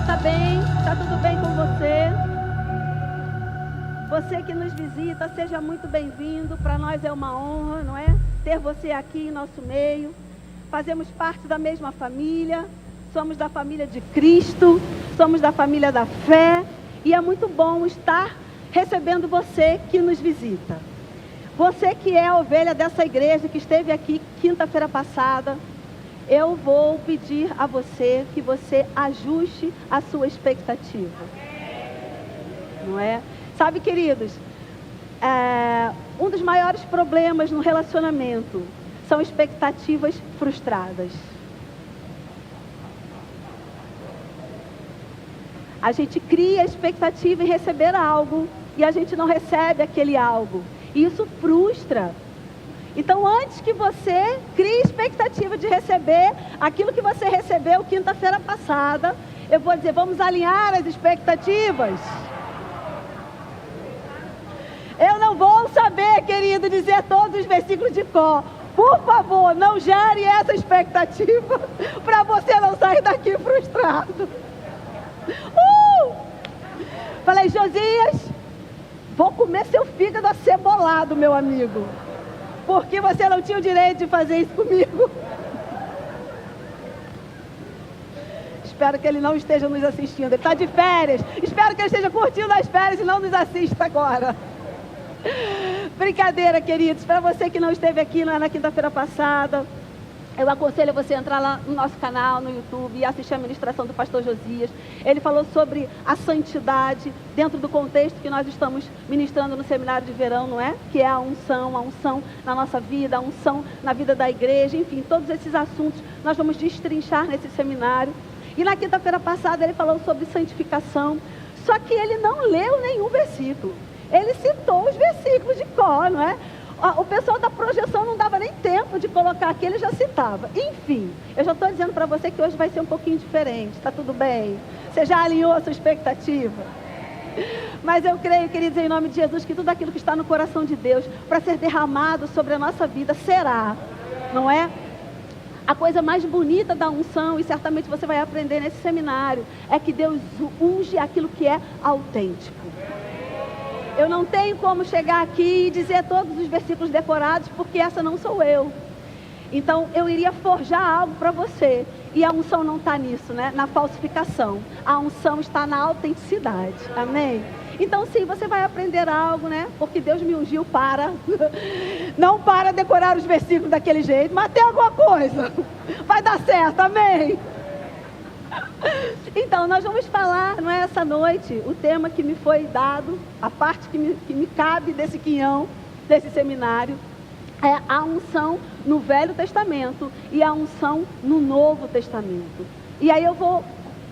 tá bem? Tá tudo bem com você? Você que nos visita, seja muito bem-vindo. Para nós é uma honra, não é? Ter você aqui em nosso meio. Fazemos parte da mesma família. Somos da família de Cristo. Somos da família da fé. E é muito bom estar recebendo você que nos visita. Você que é a ovelha dessa igreja, que esteve aqui quinta-feira passada, eu vou pedir a você que você ajuste a sua expectativa. Não é? Sabe, queridos, um dos maiores problemas no relacionamento são expectativas frustradas. A gente cria expectativa em receber algo e a gente não recebe aquele algo. E isso frustra. Então, antes que você crie expectativa de receber aquilo que você recebeu quinta-feira passada, eu vou dizer, vamos alinhar as expectativas. Eu não vou saber, querido, dizer todos os versículos de cor. Por favor, não gere essa expectativa para você não sair daqui frustrado. Falei, Josias, vou comer seu fígado acebolado, meu amigo. Porque você não tinha o direito de fazer isso comigo. Espero que ele não esteja nos assistindo. Ele está de férias. Espero que ele esteja curtindo as férias e não nos assista agora. Brincadeira, queridos. Para você que não esteve aqui na quinta-feira passada, eu aconselho você a entrar lá no nosso canal, no YouTube, e assistir a ministração do pastor Josias. Ele falou sobre a santidade dentro do contexto que nós estamos ministrando no seminário de verão, não é? Que é a unção na nossa vida, a unção na vida da igreja, enfim, todos esses assuntos nós vamos destrinchar nesse seminário. E na quinta-feira passada ele falou sobre santificação, só que ele não leu nenhum versículo. Ele citou os versículos de cor, não é? O pessoal da projeção não dava nem tempo de colocar aqui, ele já citava. Enfim, eu já estou dizendo para você que hoje vai ser um pouquinho diferente, está tudo bem? Você já alinhou a sua expectativa? Mas eu creio, queridos, em nome de Jesus, que tudo aquilo que está no coração de Deus para ser derramado sobre a nossa vida será, não é? A coisa mais bonita da unção, e certamente você vai aprender nesse seminário, é que Deus unge aquilo que é autêntico. Eu não tenho como chegar aqui e dizer todos os versículos decorados, porque essa não sou eu. Então, eu iria forjar algo para você. E a unção não está nisso, né? Na falsificação. A unção está na autenticidade. Amém? Então, sim, você vai aprender algo, né? Porque Deus me ungiu para... Não para decorar os versículos daquele jeito, mas tem alguma coisa. Vai dar certo, amém? Então, nós vamos falar, não é, essa noite, o tema que me foi dado, a parte que me cabe desse quinhão, desse seminário, é a unção no Velho Testamento e a unção no Novo Testamento. E aí eu vou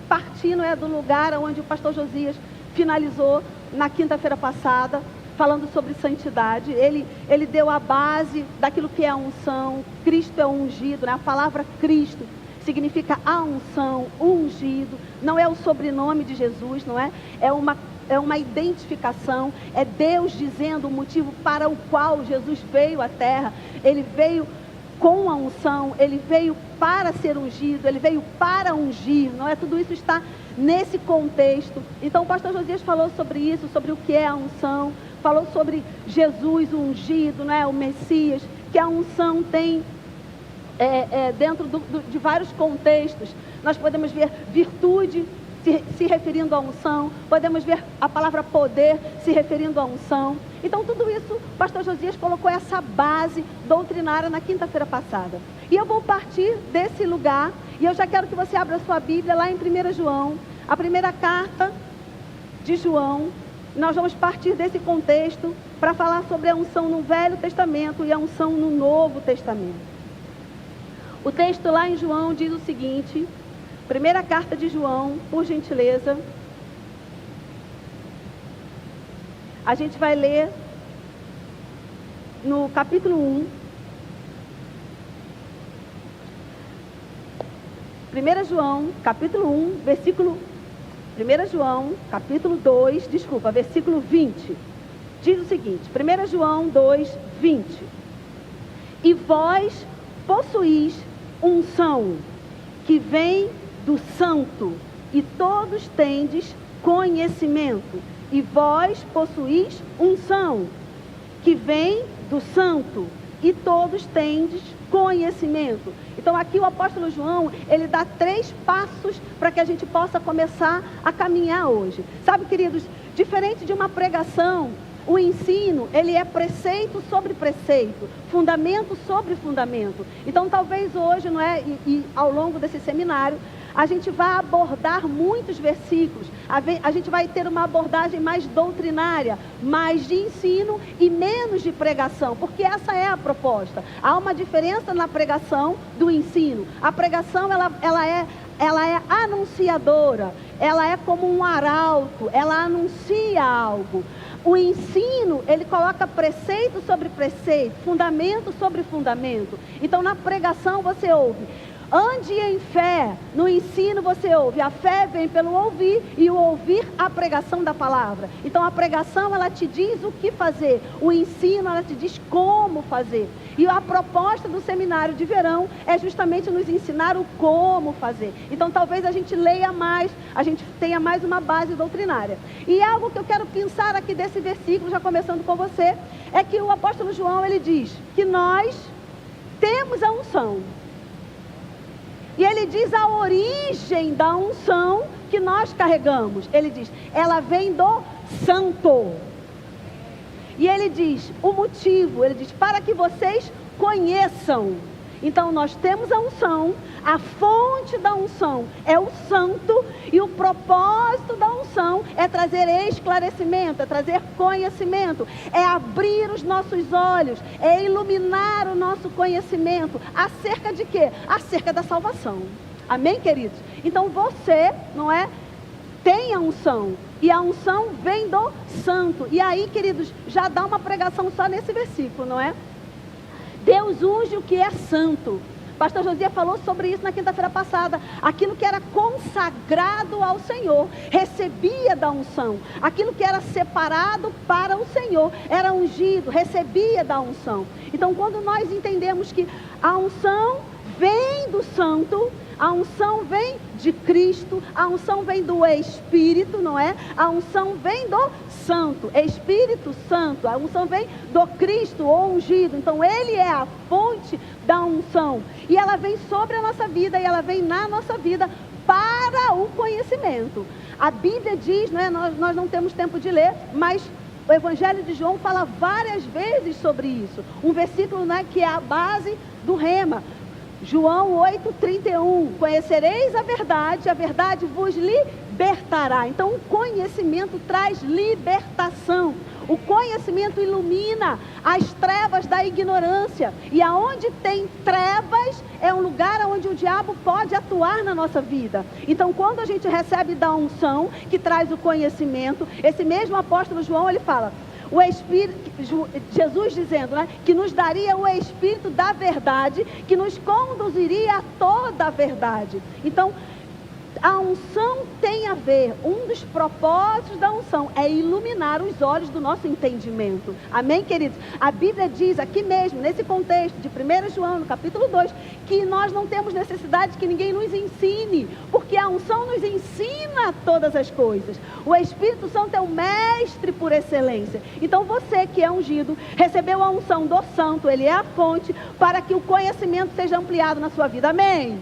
partir, não é, do lugar onde o pastor Josias finalizou na quinta-feira passada, falando sobre santidade. Ele deu a base daquilo que é a unção. Cristo é o ungido, né? A palavra Cristo significa a unção, ungido, não é o sobrenome de Jesus, não é? É uma identificação, é Deus dizendo o motivo para o qual Jesus veio à terra. Ele veio com a unção, ele veio para ser ungido, ele veio para ungir, não é? Tudo isso está nesse contexto. Então o pastor Josias falou sobre isso, sobre o que é a unção, falou sobre Jesus o ungido, não é? O Messias, que a unção tem... dentro de vários contextos. Nós podemos ver virtude se referindo à unção, podemos ver a palavra poder se referindo à unção. Então tudo isso, o pastor Josias colocou essa base doutrinária na quinta-feira passada. E eu vou partir desse lugar, e eu já quero que você abra a sua Bíblia lá em 1 João, a primeira carta de João. Nós vamos partir desse contexto para falar sobre a unção no Velho Testamento e a unção no Novo Testamento. O texto lá em João diz o seguinte, primeira carta de João, por gentileza. A gente vai ler no capítulo 1. 1 João, capítulo 1, versículo... 1 João, capítulo 2, versículo 20. Diz o seguinte, 1 João 2, 20. E vós possuís unção que vem do Santo e todos tendes conhecimento. E vós possuís unção, que vem do santo, e todos tendes conhecimento. Então aqui o apóstolo João, ele dá 3 passos para que a gente possa começar a caminhar hoje. Sabe, queridos, diferente de uma pregação, o ensino, ele é preceito sobre preceito, fundamento sobre fundamento. Então talvez hoje, não é, e ao longo desse seminário, a gente vai abordar muitos versículos, a gente vai ter uma abordagem mais doutrinária, mais de ensino e menos de pregação, porque essa é a proposta. Há uma diferença na pregação do ensino. A pregação, ela é anunciadora, ela é como um arauto, ela anuncia algo. O ensino, ele coloca preceito sobre preceito, fundamento sobre fundamento. Então na pregação você ouve: ande em fé. No ensino você ouve: a fé vem pelo ouvir, e o ouvir a pregação da palavra. Então a pregação, ela te diz o que fazer, o ensino, ela te diz como fazer. E a proposta do seminário de verão é justamente nos ensinar o como fazer. Então talvez a gente leia mais, a gente tenha mais uma base doutrinária. E algo que eu quero pensar aqui desse versículo, já começando com você, é que o apóstolo João, ele diz que nós temos a unção. E ele diz a origem da unção que nós carregamos. Ele diz, ela vem do santo. E ele diz o motivo, ele diz, para que vocês conheçam. Então nós temos a unção, a fonte da unção é o santo, e o propósito da unção é trazer esclarecimento, é trazer conhecimento, é abrir os nossos olhos, é iluminar o nosso conhecimento. Acerca de quê? Acerca da salvação. Amém, queridos? Então você, não é, tem a unção, e a unção vem do santo. E aí, queridos, já dá uma pregação só nesse versículo, não é? Deus unge o que é santo. Pastor Josias falou sobre isso na quinta-feira passada. Aquilo que era consagrado ao Senhor recebia da unção. Aquilo que era separado para o Senhor era ungido, recebia da unção. Então quando nós entendemos que a unção vem do santo, a unção vem de Cristo, a unção vem do Espírito, não é? A unção vem do Santo, Espírito Santo, a unção vem do Cristo, o ungido. Então ele é a fonte da unção, e ela vem sobre a nossa vida, e ela vem na nossa vida para o conhecimento. A Bíblia diz, não é? Nós não temos tempo de ler, mas o Evangelho de João fala várias vezes sobre isso. Um versículo, né, que é a base do rema. João 8:31, conhecereis a verdade vos libertará. Então o conhecimento traz libertação. O conhecimento ilumina as trevas da ignorância. E aonde tem trevas, é um lugar onde o diabo pode atuar na nossa vida. Então quando a gente recebe da unção, que traz o conhecimento, esse mesmo apóstolo João, ele fala, o Espírito, Jesus dizendo, né, que nos daria o Espírito da verdade, que nos conduziria a toda a verdade. Então, a unção tem a ver, um dos propósitos da unção é iluminar os olhos do nosso entendimento. Amém, queridos? A Bíblia diz aqui mesmo, nesse contexto de 1 João, no capítulo 2, que nós não temos necessidade que ninguém nos ensine, porque a unção nos ensina todas as coisas. O Espírito Santo é o mestre por excelência. Então você que é ungido, recebeu a unção do Santo, ele é a fonte para que o conhecimento seja ampliado na sua vida. Amém?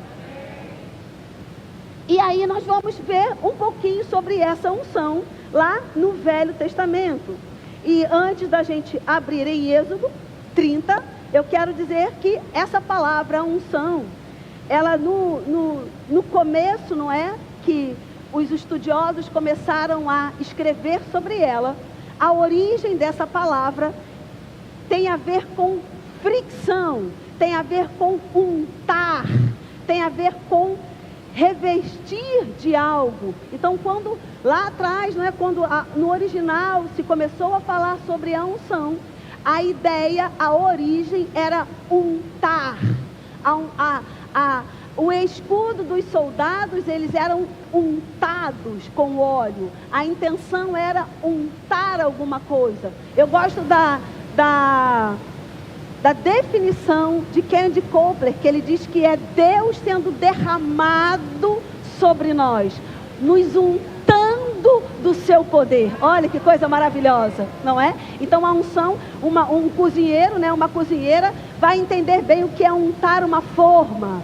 E aí nós vamos ver um pouquinho sobre essa unção lá no Velho Testamento. E antes da gente abrir em Êxodo 30, eu quero dizer que essa palavra unção, ela no começo, não é? Que os estudiosos começaram a escrever sobre ela. A origem dessa palavra tem a ver com fricção, tem a ver com untar, tem a ver com revestir de algo. Então quando lá atrás, não é, quando no original se começou a falar sobre a unção, a ideia, a origem era untar. O escudo dos soldados, eles eram untados com óleo. A intenção era untar alguma coisa. Eu gosto da definição de Kennedy Copeland, que ele diz que é Deus sendo derramado sobre nós. nos untando do seu poder. Olha que coisa maravilhosa, não é? Então a unção, um cozinheiro, né, uma cozinheira vai entender bem o que é untar uma forma.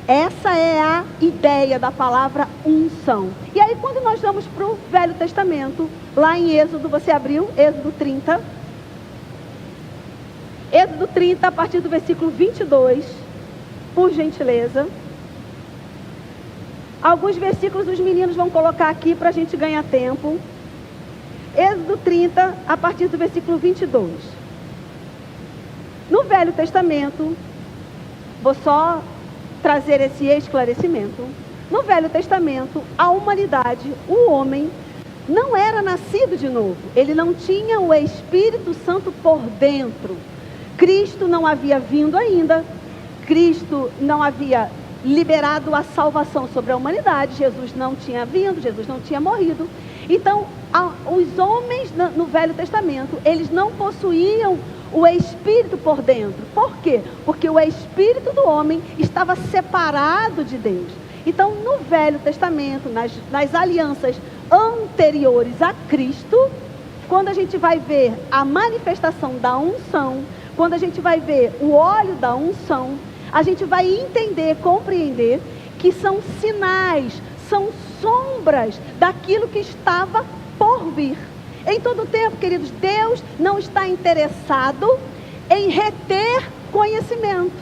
Essa é a ideia da palavra unção. E aí quando nós vamos para o Velho Testamento, lá em Êxodo, você abriu, Êxodo 30. Êxodo 30, a partir do versículo 22, por gentileza. Alguns versículos os meninos vão colocar aqui para a gente ganhar tempo. Êxodo 30, a partir do versículo 22. No Velho Testamento, vou só trazer esse esclarecimento. No Velho Testamento, a humanidade, o homem, não era nascido de novo. Ele não tinha o Espírito Santo por dentro. Cristo não havia vindo ainda. Cristo não havia liberado a salvação sobre a humanidade. Jesus não tinha vindo, Jesus não tinha morrido. Então, os homens no Velho Testamento, eles não possuíam o Espírito por dentro. Por quê? Porque o Espírito do homem estava separado de Deus. Então, no Velho Testamento, nas alianças anteriores a Cristo, quando a gente vai ver a manifestação da unção, quando a gente vai ver o óleo da unção, a gente vai entender, compreender que são sinais, são sombras daquilo que estava por vir. Em todo o tempo, queridos, Deus não está interessado em reter conhecimento.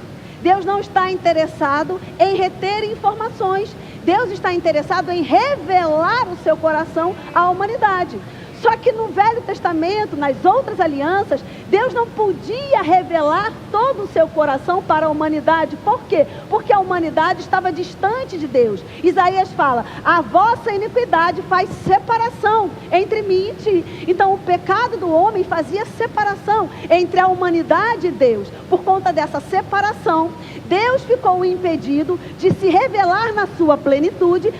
Deus não está interessado em reter informações. Deus está interessado em revelar o seu coração à humanidade. Só que no Velho Testamento, nas outras alianças, Deus não podia revelar todo o seu coração para a humanidade. Por quê? Porque a humanidade estava distante de Deus. Isaías fala: a vossa iniquidade faz separação entre mim e ti. Então o pecado do homem fazia separação entre a humanidade e Deus. Por conta dessa separação, Deus ficou impedido de se revelar na sua plenitude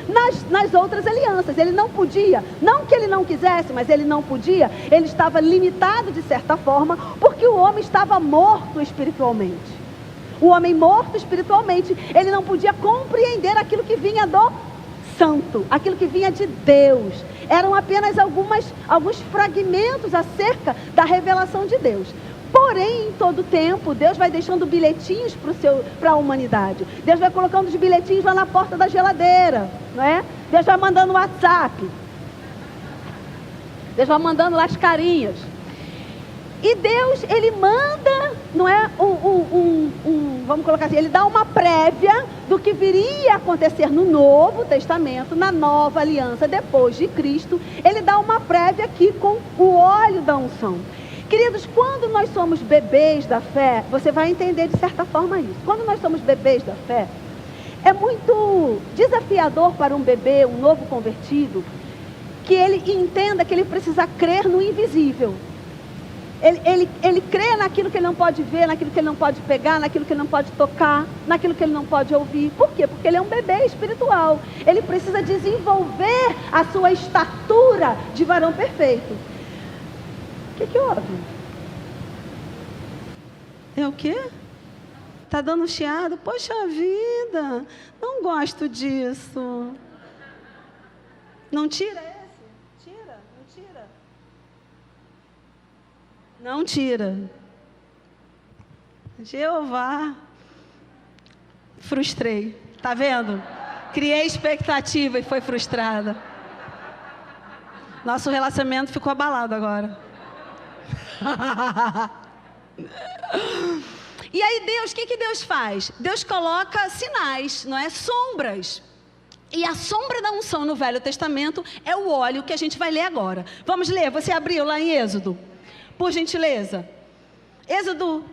nas outras alianças. Ele não podia, não que ele não quisesse, mas ele não podia. Ele estava limitado de certa forma, porque o homem estava morto espiritualmente. O homem morto espiritualmente, ele não podia compreender aquilo que vinha do santo, aquilo que vinha de Deus. Eram apenas alguns fragmentos acerca da revelação de Deus. Porém, em todo tempo, Deus vai deixando bilhetinhos para a humanidade. Deus vai colocando os bilhetinhos lá na porta da geladeira, não é? Deus vai mandando WhatsApp. Deus vai mandando lá as carinhas. E Deus, ele manda, não é, vamos colocar assim, ele dá uma prévia do que viria a acontecer no Novo Testamento, na nova aliança, depois de Cristo. Ele dá uma prévia aqui com o óleo da unção. Queridos, quando nós somos bebês da fé, você vai entender de certa forma isso. Quando nós somos bebês da fé, é muito desafiador para um bebê, um novo convertido, que ele entenda que ele precisa crer no invisível. Ele crê naquilo que ele não pode ver, naquilo que ele não pode pegar, naquilo que ele não pode tocar, naquilo que ele não pode ouvir. Por quê? Porque ele é um bebê espiritual. Ele precisa desenvolver a sua estatura de varão perfeito. O que houve? É o quê? Tá dando chiado? Poxa vida, não gosto disso. Não tira esse? Tira, não tira. Não tira. Jeová. Frustrei. Tá vendo? Criei expectativa e foi frustrada. Nosso relacionamento ficou abalado agora. E aí Deus, o que Deus faz? Deus coloca sinais, não é? Sombras. E a sombra da unção no Velho Testamento é o óleo que a gente vai ler agora. Vamos ler, você abriu lá em Êxodo? Por gentileza. Êxodo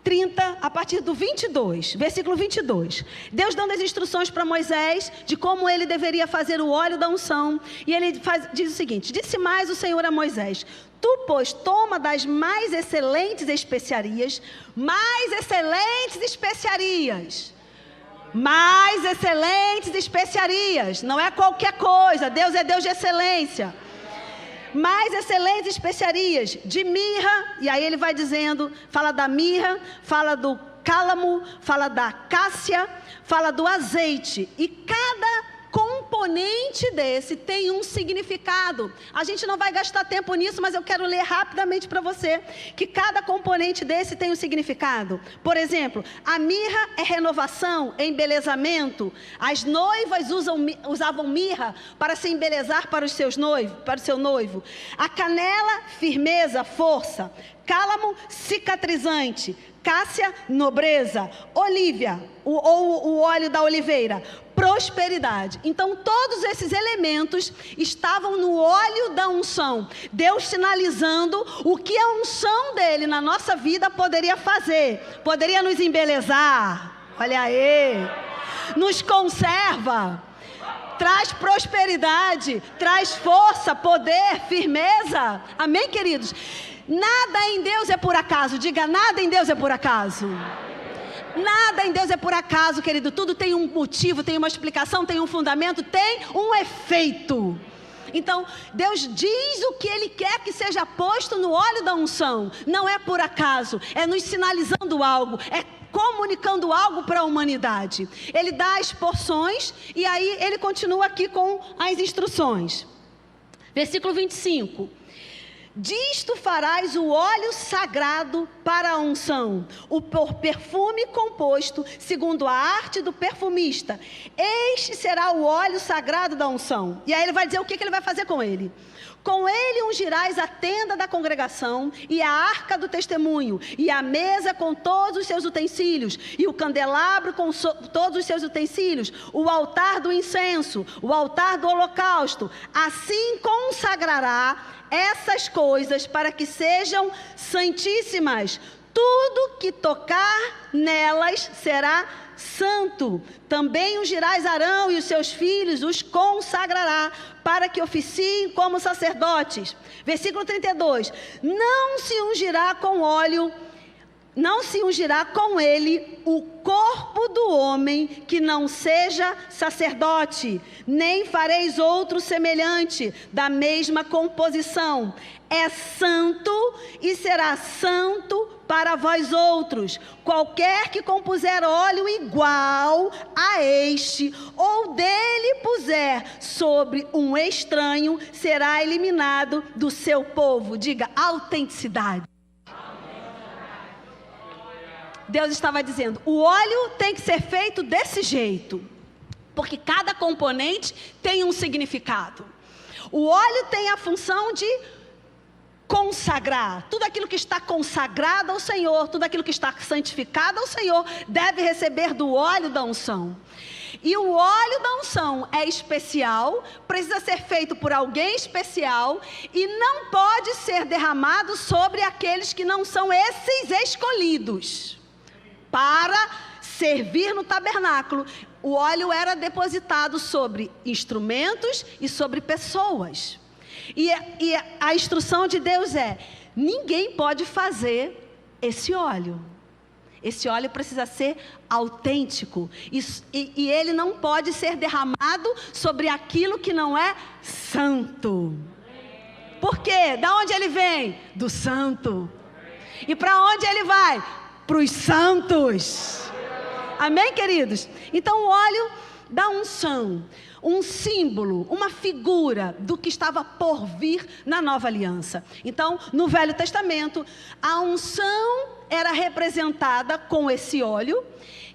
30, a partir do 22, versículo 22. Deus dando as instruções para Moisés de como ele deveria fazer o óleo da unção. E ele diz o seguinte: disse mais o Senhor a Moisés: tu, pois, toma das mais excelentes especiarias, mais excelentes especiarias, não é qualquer coisa, Deus é Deus de excelência. Mais excelentes especiarias de mirra, e aí ele vai dizendo, fala da mirra, fala do cálamo, fala da cássia, fala do azeite, e cada componente componente desse tem um significado. A gente não vai gastar tempo nisso, mas eu quero ler rapidamente para você que cada componente desse tem um significado. Por exemplo, a mirra é renovação, embelezamento. As noivas usavam mirra para se embelezar para o seu noivo. A canela, firmeza, força. Cálamo, cicatrizante. Cássia, nobreza. Olívia, o óleo da oliveira, prosperidade. Então todos esses elementos estavam no óleo da unção. Deus sinalizando o que a unção dele na nossa vida poderia fazer. Poderia nos embelezar. Olha aí. Nos conserva. Traz prosperidade. Traz força, poder, firmeza. Amém, queridos? Nada em Deus é por acaso. Diga, nada em Deus é por acaso. Nada em Deus é por acaso, querido. Tudo tem um motivo, tem uma explicação, tem um fundamento, tem um efeito. Então, Deus diz o que Ele quer que seja posto no óleo da unção. Não é por acaso, é nos sinalizando algo, é comunicando algo para a humanidade. Ele dá as porções e aí Ele continua aqui com as instruções. Versículo 25. Disto farás o óleo sagrado para a unção, o perfume composto segundo a arte do perfumista. Este será o óleo sagrado da unção. E aí ele vai dizer o que ele vai fazer com ele. Com ele ungirás a tenda da congregação e a arca do testemunho, e a mesa com todos os seus utensílios, e o candelabro com todos os seus utensílios, o altar do incenso, o altar do holocausto. Assim consagrará essas coisas para que sejam santíssimas. Tudo que tocar nelas será santo. Também ungirás Arão e os seus filhos, os consagrará, para que oficiem como sacerdotes. Versículo 32. Não se ungirá com óleo, não se ungirá com ele o corpo do homem que não seja sacerdote, nem fareis outro semelhante, da mesma composição. É santo e será santo para vós outros. Qualquer que compuser óleo igual a este, ou dele puser sobre um estranho, será eliminado do seu povo. Diga, autenticidade. Deus estava dizendo, o óleo tem que ser feito desse jeito, porque cada componente tem um significado. O óleo tem a função de consagrar. Tudo aquilo que está consagrado ao Senhor, tudo aquilo que está santificado ao Senhor, deve receber do óleo da unção. E o óleo da unção é especial, precisa ser feito por alguém especial e não pode ser derramado sobre aqueles que não são esses escolhidos. Para servir no tabernáculo, o óleo era depositado sobre instrumentos e sobre pessoas. E a instrução de Deus é, ninguém pode fazer esse óleo. Esse óleo precisa ser autêntico. E ele não pode ser derramado sobre aquilo que não é santo. Por quê? Da onde ele vem? Do santo. E para onde ele vai? Para os santos. Amém, queridos? Então o óleo da unção, um símbolo, uma figura do que estava por vir na nova aliança. Então, no Velho Testamento, a unção era representada com esse óleo,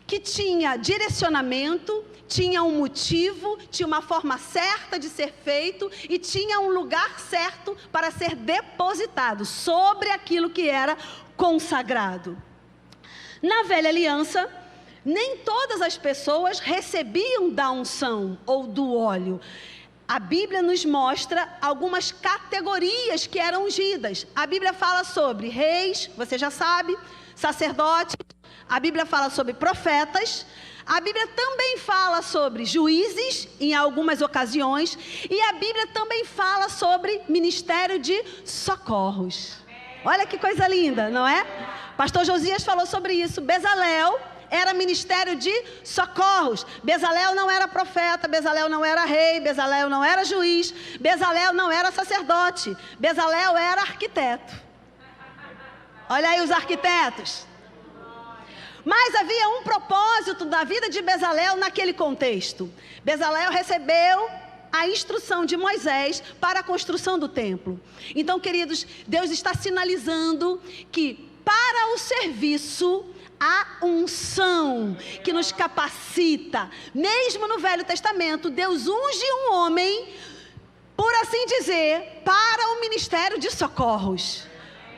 que tinha direcionamento, tinha um motivo, tinha uma forma certa de ser feito e tinha um lugar certo para ser depositado sobre aquilo que era consagrado. Na Velha Aliança, nem todas as pessoas recebiam da unção ou do óleo. A Bíblia nos mostra algumas categorias que eram ungidas. A Bíblia fala sobre reis, você já sabe, sacerdotes. A Bíblia fala sobre profetas. A Bíblia também fala sobre juízes, em algumas ocasiões. E a Bíblia também fala sobre ministério de socorros. Olha que coisa linda, não é? Pastor Josias falou sobre isso. Bezalel era ministério de socorros. Bezalel não era profeta, Bezalel não era rei, Bezalel não era juiz, Bezalel não era sacerdote, Bezalel era arquiteto. Olha aí os arquitetos. Mas havia um propósito da vida de Bezalel naquele contexto. Bezalel recebeu a instrução de Moisés para a construção do templo. Então, queridos, Deus está sinalizando que para o serviço a unção que nos capacita. Mesmo no Velho Testamento, Deus unge um homem, por assim dizer, para o ministério de socorros.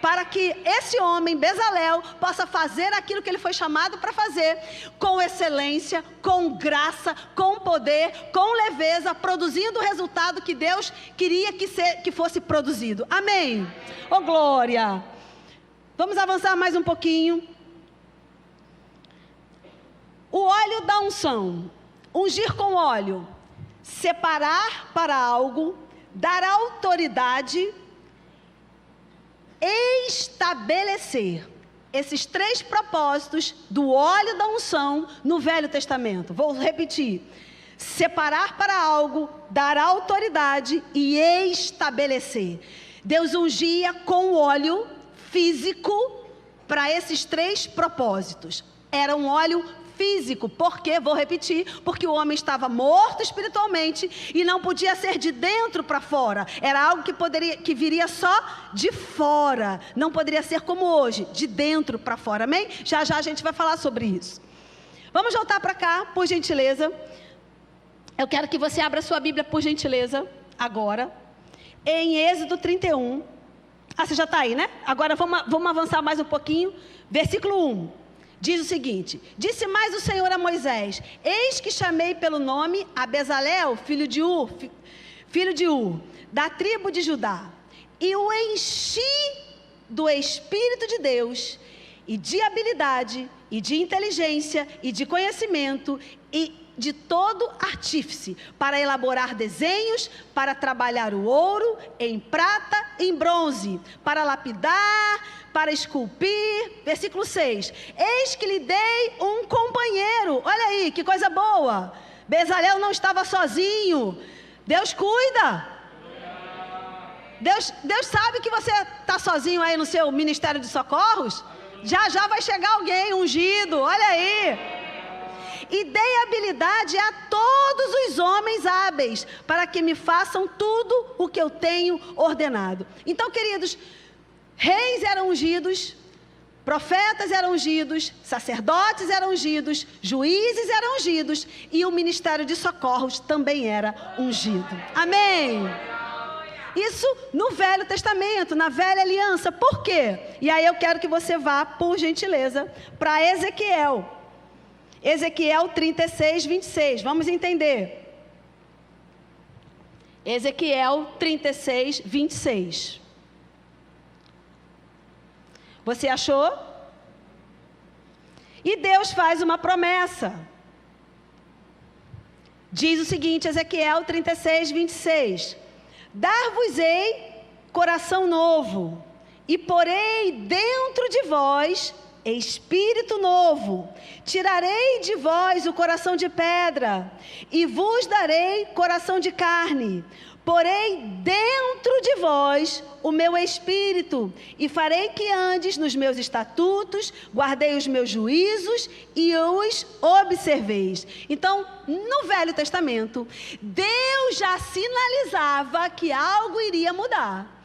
Para que esse homem, Bezalel, possa fazer aquilo que ele foi chamado para fazer, com excelência, com graça, com poder, com leveza, produzindo o resultado que Deus queria que fosse produzido. Amém? Oh, glória! Vamos avançar mais um pouquinho. O óleo da unção. Ungir com óleo. Separar para algo, dar autoridade, estabelecer. Esses 3 propósitos do óleo da unção no Velho Testamento. Vou repetir. Separar para algo, dar autoridade e estabelecer. Deus ungia com óleo físico para esses 3 propósitos. Era um óleo físico, porque, vou repetir, porque o homem estava morto espiritualmente e não podia ser de dentro para fora. Era algo que viria só de fora, não poderia ser como hoje, de dentro para fora, amém? Já já a gente vai falar sobre isso. Vamos voltar para cá, por gentileza. Eu quero que você abra sua Bíblia, por gentileza, agora, em Êxodo 31. Você já está aí, né? Agora vamos avançar mais um pouquinho, versículo 1. Diz o seguinte: disse mais o Senhor a Moisés: eis que chamei pelo nome a Bezalel, filho de Ur, da tribo de Judá, e o enchi do Espírito de Deus, e de habilidade, e de inteligência, e de conhecimento, e de todo artífice, para elaborar desenhos, para trabalhar o ouro, em prata, em bronze, para lapidar, para esculpir. Versículo 6. Eis que lhe dei um companheiro. Olha aí, que coisa boa. Bezalel não estava sozinho. Deus cuida. Deus sabe que você está sozinho aí no seu ministério de socorros. Já já vai chegar alguém ungido. Olha aí. E dei habilidade a todos os homens hábeis, para que me façam tudo o que eu tenho ordenado. Então, queridos, reis eram ungidos, profetas eram ungidos, sacerdotes eram ungidos, juízes eram ungidos, e o ministério de socorros também era ungido. Amém? Isso no Velho Testamento, na Velha Aliança. Por quê? E aí eu quero que você vá, por gentileza, para Ezequiel. Ezequiel 36, 26. Vamos entender. Ezequiel 36, 26. Você achou? E Deus faz uma promessa. Diz o seguinte, Ezequiel 36, 26. Dar-vos-ei coração novo, e porei dentro de vós espírito novo. Tirarei de vós o coração de pedra, e vos darei coração de carne. Porei dentro de vós o meu espírito, e farei que andes nos meus estatutos, guardei os meus juízos e os observeis. Então, no Velho Testamento, Deus já sinalizava que algo iria mudar.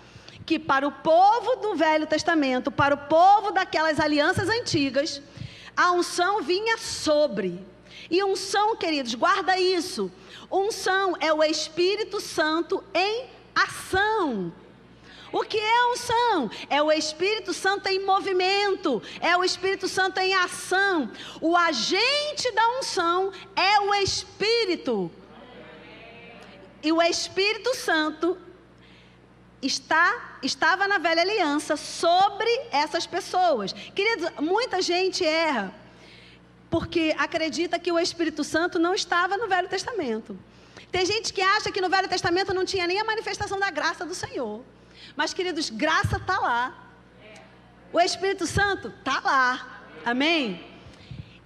Que para o povo do Velho Testamento, para o povo daquelas alianças antigas, a unção vinha sobre. E unção, queridos, guarda isso. Unção é o Espírito Santo em ação. O que é unção? É o Espírito Santo em movimento, é o Espírito Santo em ação. O agente da unção é o Espírito. E o Espírito Santo estava na Velha Aliança sobre essas pessoas. Queridos, muita gente erra porque acredita que o Espírito Santo não estava no Velho Testamento. Tem gente que acha que no Velho Testamento não tinha nem a manifestação da graça do Senhor. Mas, queridos, graça está lá. O Espírito Santo está lá. Amém?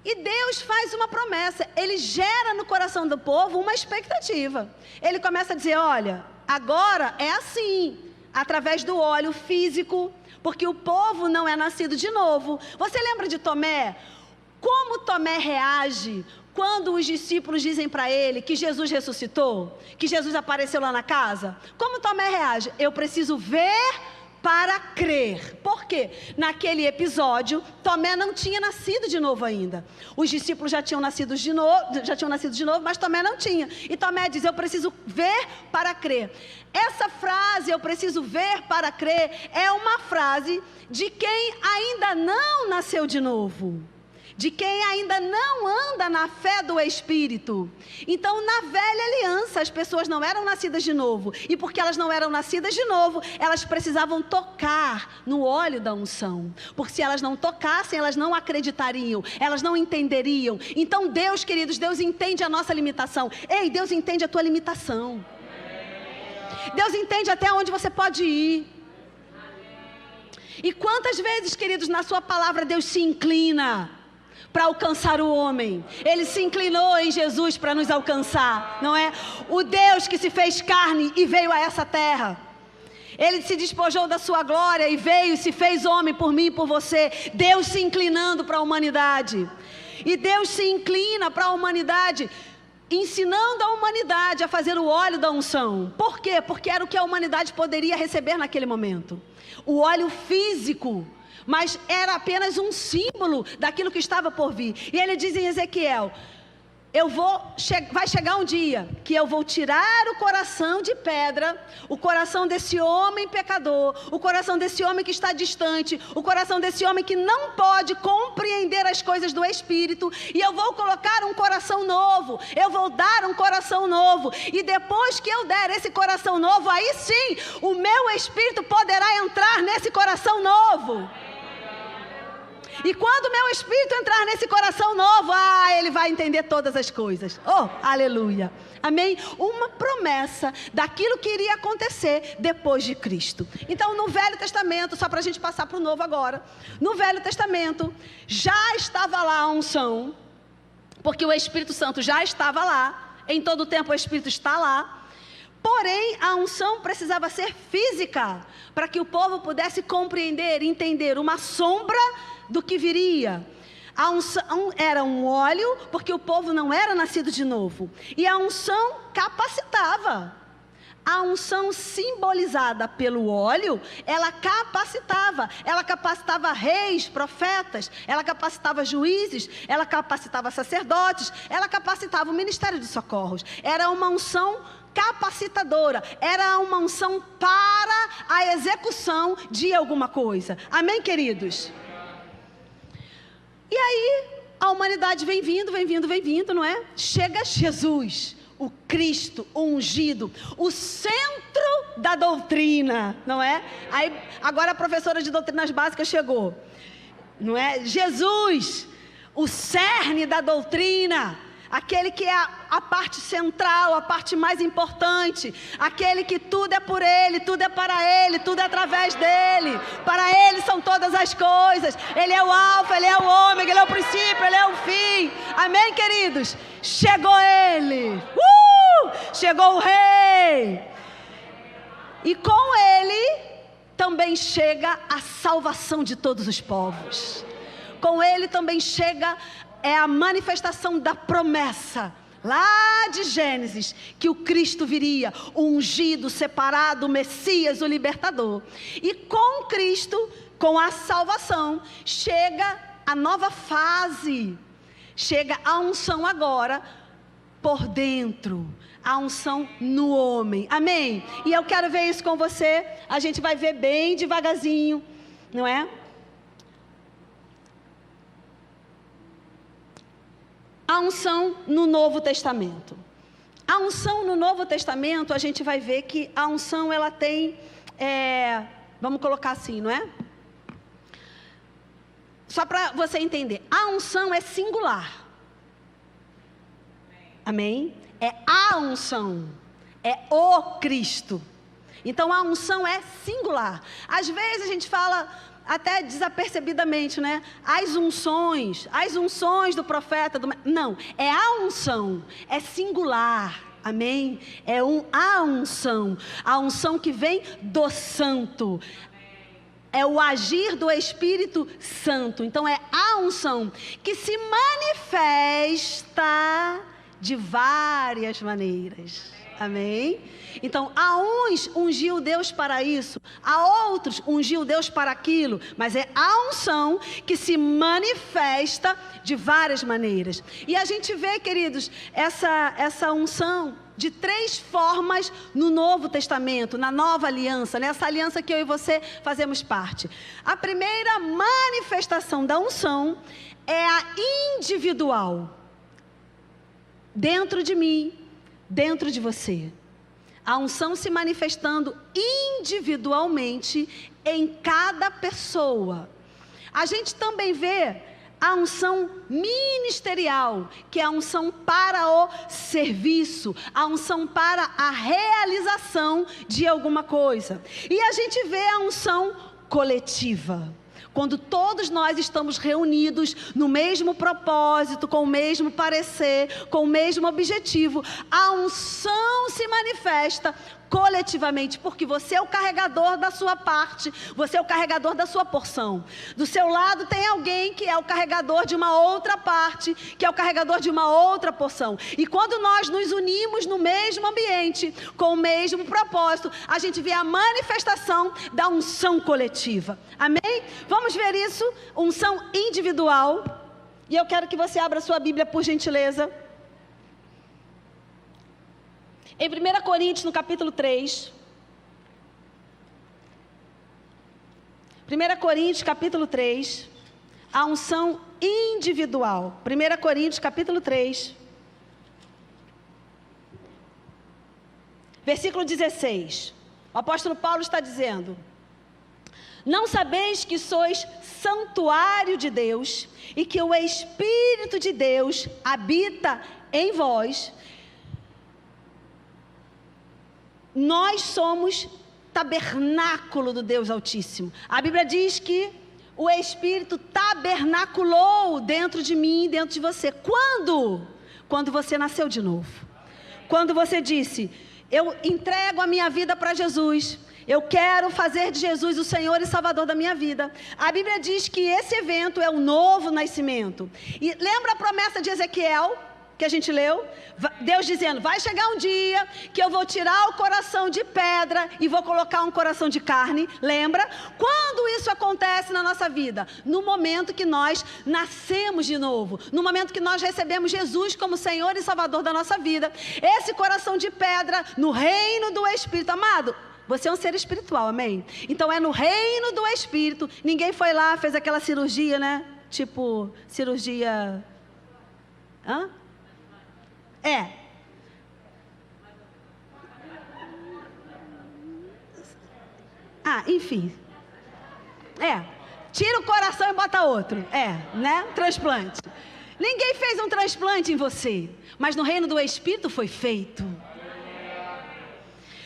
E Deus faz uma promessa. Ele gera no coração do povo uma expectativa. Ele começa a dizer, olha, agora é assim, através do óleo físico, porque o povo não é nascido de novo. Você lembra de Tomé? Como Tomé reage quando os discípulos dizem para ele que Jesus ressuscitou, que Jesus apareceu lá na casa? Como Tomé reage? Eu preciso ver para crer. Por quê? Naquele episódio, Tomé não tinha nascido de novo ainda. Os discípulos já tinham nascido de novo, mas Tomé não tinha. E Tomé diz: eu preciso ver para crer. Essa frase, eu preciso ver para crer, é uma frase de quem ainda não nasceu de novo, de quem ainda não anda na fé do Espírito. Então, na velha aliança, as pessoas não eram nascidas de novo. E porque elas não eram nascidas de novo, elas precisavam tocar no óleo da unção. Porque se elas não tocassem, elas não acreditariam, elas não entenderiam. Então, Deus, queridos, Deus entende a nossa limitação. Ei, Deus entende a tua limitação. Deus entende até onde você pode ir. E quantas vezes, queridos, na sua palavra, Deus se inclina para alcançar o homem? Ele se inclinou em Jesus para nos alcançar, não é? O Deus que se fez carne e veio a essa terra. Ele se despojou da sua glória e veio e se fez homem por mim e por você. Deus se inclinando para a humanidade. E Deus se inclina para a humanidade, ensinando a humanidade a fazer o óleo da unção. Por quê? Porque era o que a humanidade poderia receber naquele momento. O óleo físico, mas era apenas um símbolo daquilo que estava por vir. E ele diz em Ezequiel: vai chegar um dia que eu vou tirar o coração de pedra, o coração desse homem pecador, o coração desse homem que está distante, o coração desse homem que não pode compreender as coisas do Espírito, e eu vou colocar um coração novo, eu vou dar um coração novo, e depois que eu der esse coração novo, aí sim, o meu Espírito poderá entrar nesse coração novo. E quando o meu Espírito entrar nesse coração novo, ele vai entender todas as coisas. Oh, aleluia. Amém? Uma promessa daquilo que iria acontecer depois de Cristo. Então, no Velho Testamento, só para a gente passar para o Novo agora. No Velho Testamento, já estava lá a unção, porque o Espírito Santo já estava lá. Em todo o tempo o Espírito está lá. Porém, a unção precisava ser física, para que o povo pudesse compreender, entender uma sombra do que viria. A unção era um óleo, porque o povo não era nascido de novo. E a unção capacitava. A unção simbolizada pelo óleo, ela capacitava reis, profetas, ela capacitava juízes, ela capacitava sacerdotes, ela capacitava o ministério de socorros. Era uma unção capacitadora, era uma unção para a execução de alguma coisa. Amém, queridos? E aí, a humanidade vem vindo, não é? Chega Jesus, o Cristo, o ungido, o centro da doutrina, não é? Aí, agora a professora de doutrinas básicas chegou, não é? Jesus, o cerne da doutrina, aquele que é a parte central, a parte mais importante, aquele que tudo é por Ele, tudo é para Ele, tudo é através dEle, para Ele são todas as coisas, Ele é o alfa, Ele é o ômega, Ele é o princípio, Ele é o fim. Amém, queridos? Chegou Ele, chegou o Rei, e com Ele também chega a salvação de todos os povos. Com Ele também chega a manifestação da promessa lá de Gênesis, que o Cristo viria, o ungido, separado, o Messias, o libertador. E com Cristo, com a salvação, chega a nova fase, chega a unção agora por dentro, a unção no homem. Amém? E eu quero ver isso com você. A gente vai ver bem devagarzinho, não é? A unção no Novo Testamento. A unção no Novo Testamento, a gente vai ver que a unção, ela tem, vamos colocar assim, não é? Só para você entender, a unção é singular. Amém? É a unção, é o Cristo. Então a unção é singular. Às vezes a gente fala até desapercebidamente, né? As unções do profeta, não, é a unção, é singular, amém? É a unção que vem do santo. É o agir do Espírito Santo. Então é a unção que se manifesta de várias maneiras. Amém? Então, a uns ungiu Deus para isso, a outros ungiu Deus para aquilo, mas é a unção que se manifesta de várias maneiras. E a gente vê, queridos, essa unção de 3 formas no Novo Testamento, na Nova Aliança, nessa aliança que eu e você fazemos parte. A primeira manifestação da unção é a individual, dentro de mim, dentro de você. A unção se manifestando individualmente em cada pessoa. A gente também vê a unção ministerial, que é a unção para o serviço, a unção para a realização de alguma coisa. E a gente vê a unção coletiva, quando todos nós estamos reunidos no mesmo propósito, com o mesmo parecer, com o mesmo objetivo, a unção se manifesta coletivamente, porque você é o carregador da sua parte, você é o carregador da sua porção. Do seu lado tem alguém que é o carregador de uma outra parte, que é o carregador de uma outra porção. E quando nós nos unimos no mesmo ambiente, com o mesmo propósito, a gente vê a manifestação da unção coletiva. Amém? Vamos ver isso, unção individual. E eu quero que você abra sua Bíblia, por gentileza. Em 1 Coríntios, no capítulo 3. 1 Coríntios, capítulo 3. A unção individual. 1 Coríntios, capítulo 3. Versículo 16. O apóstolo Paulo está dizendo: não sabeis que sois santuário de Deus e que o Espírito de Deus habita em vós? Nós somos tabernáculo do Deus Altíssimo. A Bíblia diz que o Espírito tabernaculou dentro de mim e dentro de você. Quando? Quando você nasceu de novo. Quando você disse: eu entrego a minha vida para Jesus. Eu quero fazer de Jesus o Senhor e Salvador da minha vida. A Bíblia diz que esse evento é o novo nascimento. E lembra a promessa de Ezequiel, que a gente leu? Deus dizendo: vai chegar um dia que eu vou tirar o coração de pedra e vou colocar um coração de carne. Lembra? Quando isso acontece na nossa vida? No momento que nós nascemos de novo, no momento que nós recebemos Jesus como Senhor e Salvador da nossa vida. Esse coração de pedra no reino do Espírito. Amado, você é um ser espiritual, amém? Então é no reino do Espírito. Ninguém foi lá, fez aquela cirurgia, né? Tipo, cirurgia... Hã? Enfim. Tira o coração e bota outro. Né? Transplante. Ninguém fez um transplante em você, mas no reino do Espírito foi feito.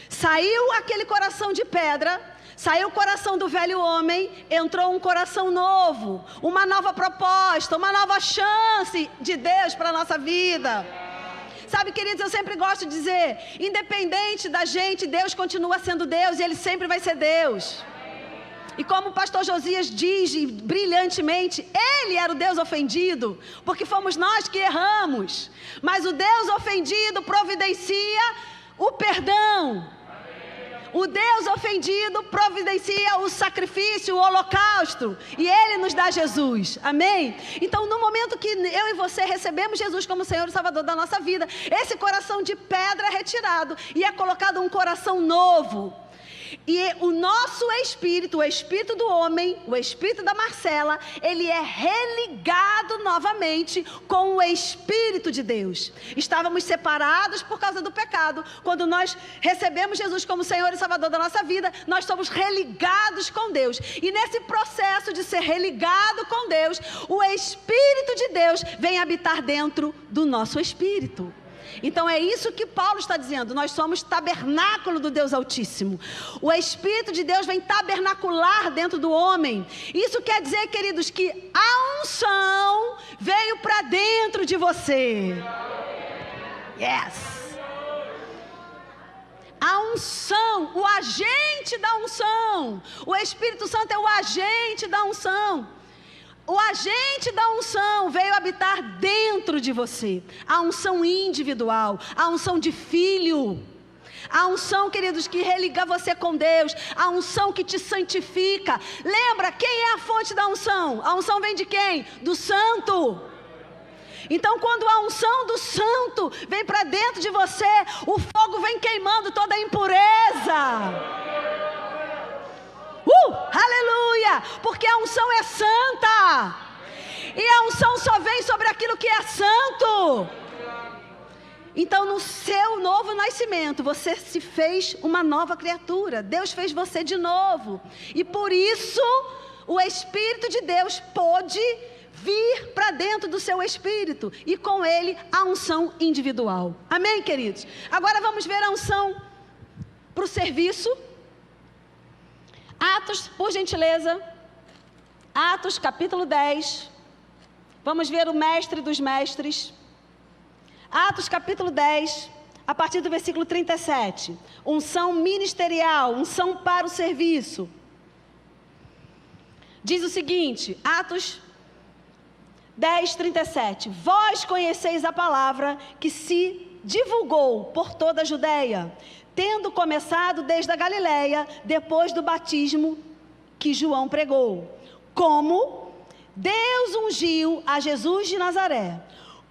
Saiu aquele coração de pedra, saiu o coração do velho homem, entrou um coração novo, uma nova proposta, uma nova chance de Deus para a nossa vida. Sabe, queridos, eu sempre gosto de dizer, independente da gente, Deus continua sendo Deus e Ele sempre vai ser Deus. E como o pastor Josias diz brilhantemente, Ele era o Deus ofendido, porque fomos nós que erramos. Mas o Deus ofendido providencia o perdão. O Deus ofendido providencia o sacrifício, o holocausto, e Ele nos dá Jesus, amém? Então, no momento que eu e você recebemos Jesus como Senhor e Salvador da nossa vida, esse coração de pedra é retirado e é colocado um coração novo. E o nosso espírito, o espírito do homem, o espírito da Marcela, ele é religado novamente com o Espírito de Deus. Estávamos separados por causa do pecado. Quando nós recebemos Jesus como Senhor e Salvador da nossa vida, nós somos religados com Deus. E nesse processo de ser religado com Deus, o Espírito de Deus vem habitar dentro do nosso espírito. Então é isso que Paulo está dizendo, nós somos tabernáculo do Deus Altíssimo. O Espírito de Deus vem tabernacular dentro do homem. Isso quer dizer, queridos, que a unção veio para dentro de você. Yes. A unção, o agente da unção. O Espírito Santo é o agente da unção. O agente da unção veio habitar dentro de você. A unção individual, a unção de filho. A unção, queridos, que religa você com Deus. A unção que te santifica. Lembra, quem é a fonte da unção? A unção vem de quem? Do Santo. Então, quando a unção do Santo vem para dentro de você, o fogo vem queimando toda a impureza. Aleluia! Porque a unção é santa. E a unção só vem sobre aquilo que é santo. Então, no seu novo nascimento, você se fez uma nova criatura. Deus fez você de novo. E por isso, o Espírito de Deus pôde vir para dentro do seu espírito. E com ele, a unção individual. Amém, queridos? Agora vamos ver a unção para o serviço. Atos, por gentileza. Atos, capítulo 10. Vamos ver o mestre dos mestres. Atos, capítulo 10, a partir do versículo 37. Unção ministerial, unção para o serviço. Diz o seguinte, Atos 10, 37. Vós conheceis a palavra que se divulgou por toda a Judeia, tendo começado desde a Galileia, depois do batismo que João pregou, como Deus ungiu a Jesus de Nazaré,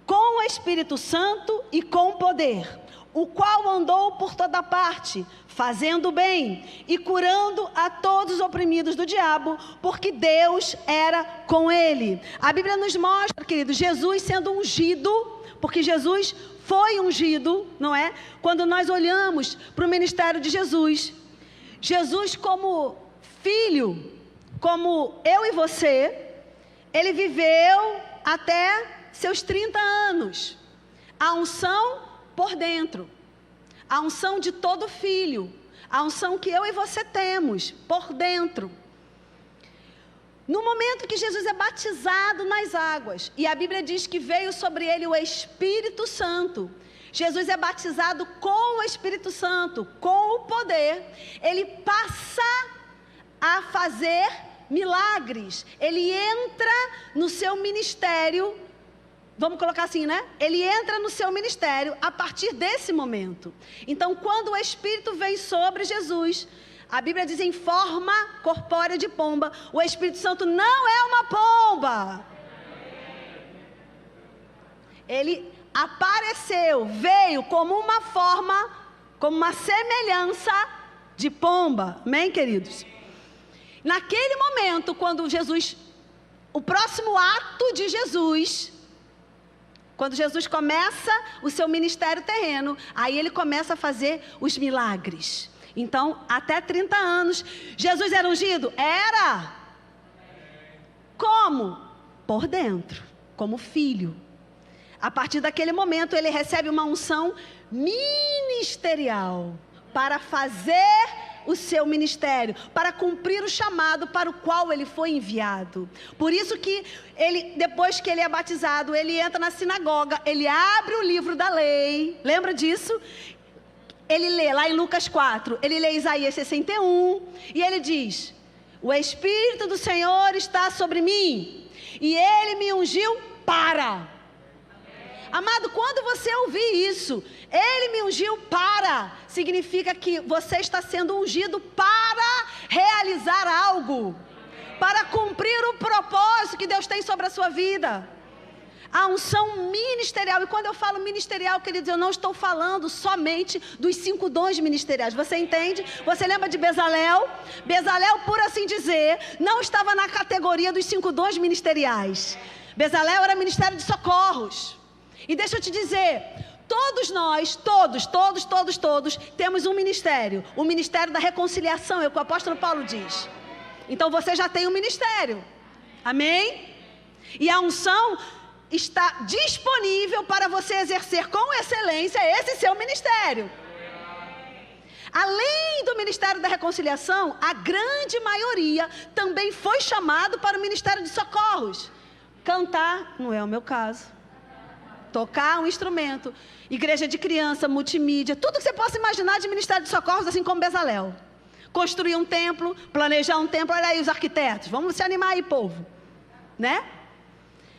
com o Espírito Santo e com poder, o qual andou por toda parte, fazendo bem e curando a todos os oprimidos do diabo, porque Deus era com ele. A Bíblia nos mostra, querido, Jesus sendo ungido, porque Jesus foi ungido, não é? Quando nós olhamos para o ministério de Jesus, Jesus como filho, como eu e você, ele viveu até seus 30 anos. A unção por dentro. A unção de todo filho. A unção que eu e você temos por dentro. No momento que Jesus é batizado nas águas, e a Bíblia diz que veio sobre ele o Espírito Santo. Jesus é batizado com o Espírito Santo, com o poder. Ele passa a fazer milagres. Ele entra no seu ministério. Vamos colocar assim, né? Ele entra no seu ministério a partir desse momento. Então, quando o Espírito vem sobre Jesus, a Bíblia diz em forma corpórea de pomba, o Espírito Santo não é uma pomba. Ele apareceu, veio como uma forma, como uma semelhança de pomba. Amém, queridos? Naquele momento, quando Jesus, o próximo ato de Jesus, quando Jesus começa o seu ministério terreno, aí ele começa a fazer os milagres. Então, até 30 anos, Jesus era ungido? Era! Como? Por dentro, como filho. A partir daquele momento, ele recebe uma unção ministerial para fazer o seu ministério, para cumprir o chamado para o qual ele foi enviado. Por isso que ele, depois que ele é batizado, ele entra na sinagoga, ele abre o livro da lei, lembra disso? Ele lê lá em Lucas 4, ele lê Isaías 61, e ele diz, o Espírito do Senhor está sobre mim, e ele me ungiu para... Amado, quando você ouvir isso, ele me ungiu para, significa que você está sendo ungido para realizar algo, para cumprir o propósito que Deus tem sobre a sua vida. A unção ministerial, e quando eu falo ministerial, queridos, eu não estou falando somente dos 5 dons ministeriais, você entende? Você lembra de Bezalel? Bezalel, por assim dizer, não estava na categoria dos 5 dons ministeriais. Bezalel era ministério de socorros. E deixa eu te dizer, todos nós, todos, temos um ministério. O ministério da reconciliação, é o que o apóstolo Paulo diz. Então você já tem um ministério. Amém? E a unção está disponível para você exercer com excelência esse seu ministério. Além do ministério da reconciliação, a grande maioria também foi chamado para o ministério de socorros. Cantar não é o meu caso. tocar um instrumento, igreja de criança, multimídia, tudo que você possa imaginar de ministério de socorros, assim como Bezalel. Construir um templo, planejar um templo, olha aí os arquitetos, vamos se animar aí, povo, né?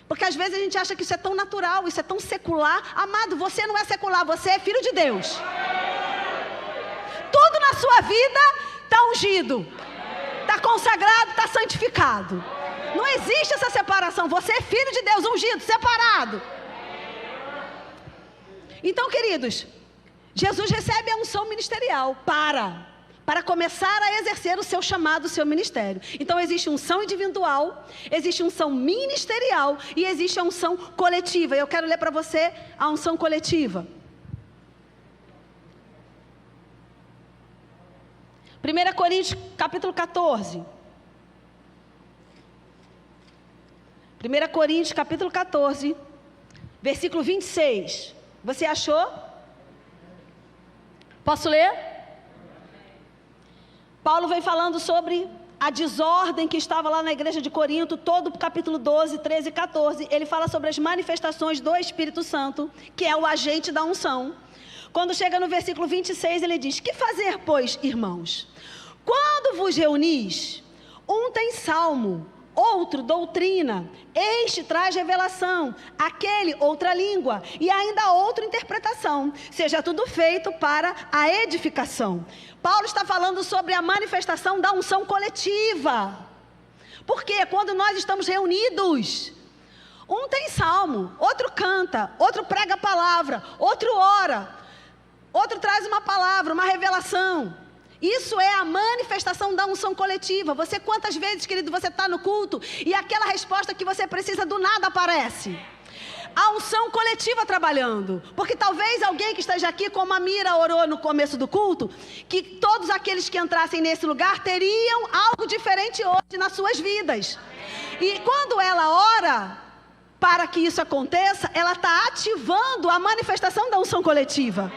Porque às vezes a gente acha que isso é tão natural, isso é tão secular. Amado, você não é secular, você é filho de Deus. Tudo na sua vida está ungido, está consagrado, está santificado. Não existe essa separação, você é filho de Deus, ungido, separado. Então, queridos, Jesus recebe a unção ministerial para começar a exercer o seu chamado, o seu ministério. Então existe unção individual, existe unção ministerial e existe a unção coletiva. Eu quero ler para você a unção coletiva. 1 Coríntios capítulo 14. 1 Coríntios capítulo 14, versículo 26. Você achou? Posso ler? Paulo vem falando sobre a desordem que estava lá na igreja de Corinto, todo o capítulo 12, 13 e 14. Ele fala sobre as manifestações do Espírito Santo, que é o agente da unção. Quando chega no versículo 26, ele diz: que fazer, pois, irmãos? Quando vos reunis, um tem salmo, outro doutrina, este traz revelação, aquele outra língua, e ainda outra interpretação. Seja tudo feito para a edificação. Paulo está falando sobre a manifestação da unção coletiva. Porque quando nós estamos reunidos, um tem salmo, outro canta, outro prega a palavra, outro ora, outro traz uma palavra, uma revelação. Isso é a manifestação da unção coletiva. Você, quantas vezes, querido, você está no culto e aquela resposta que você precisa do nada aparece? A unção coletiva trabalhando. Porque talvez alguém que esteja aqui, como a Mira orou no começo do culto, que todos aqueles que entrassem nesse lugar teriam algo diferente hoje nas suas vidas. E quando ela ora para que isso aconteça, ela está ativando a manifestação da unção coletiva.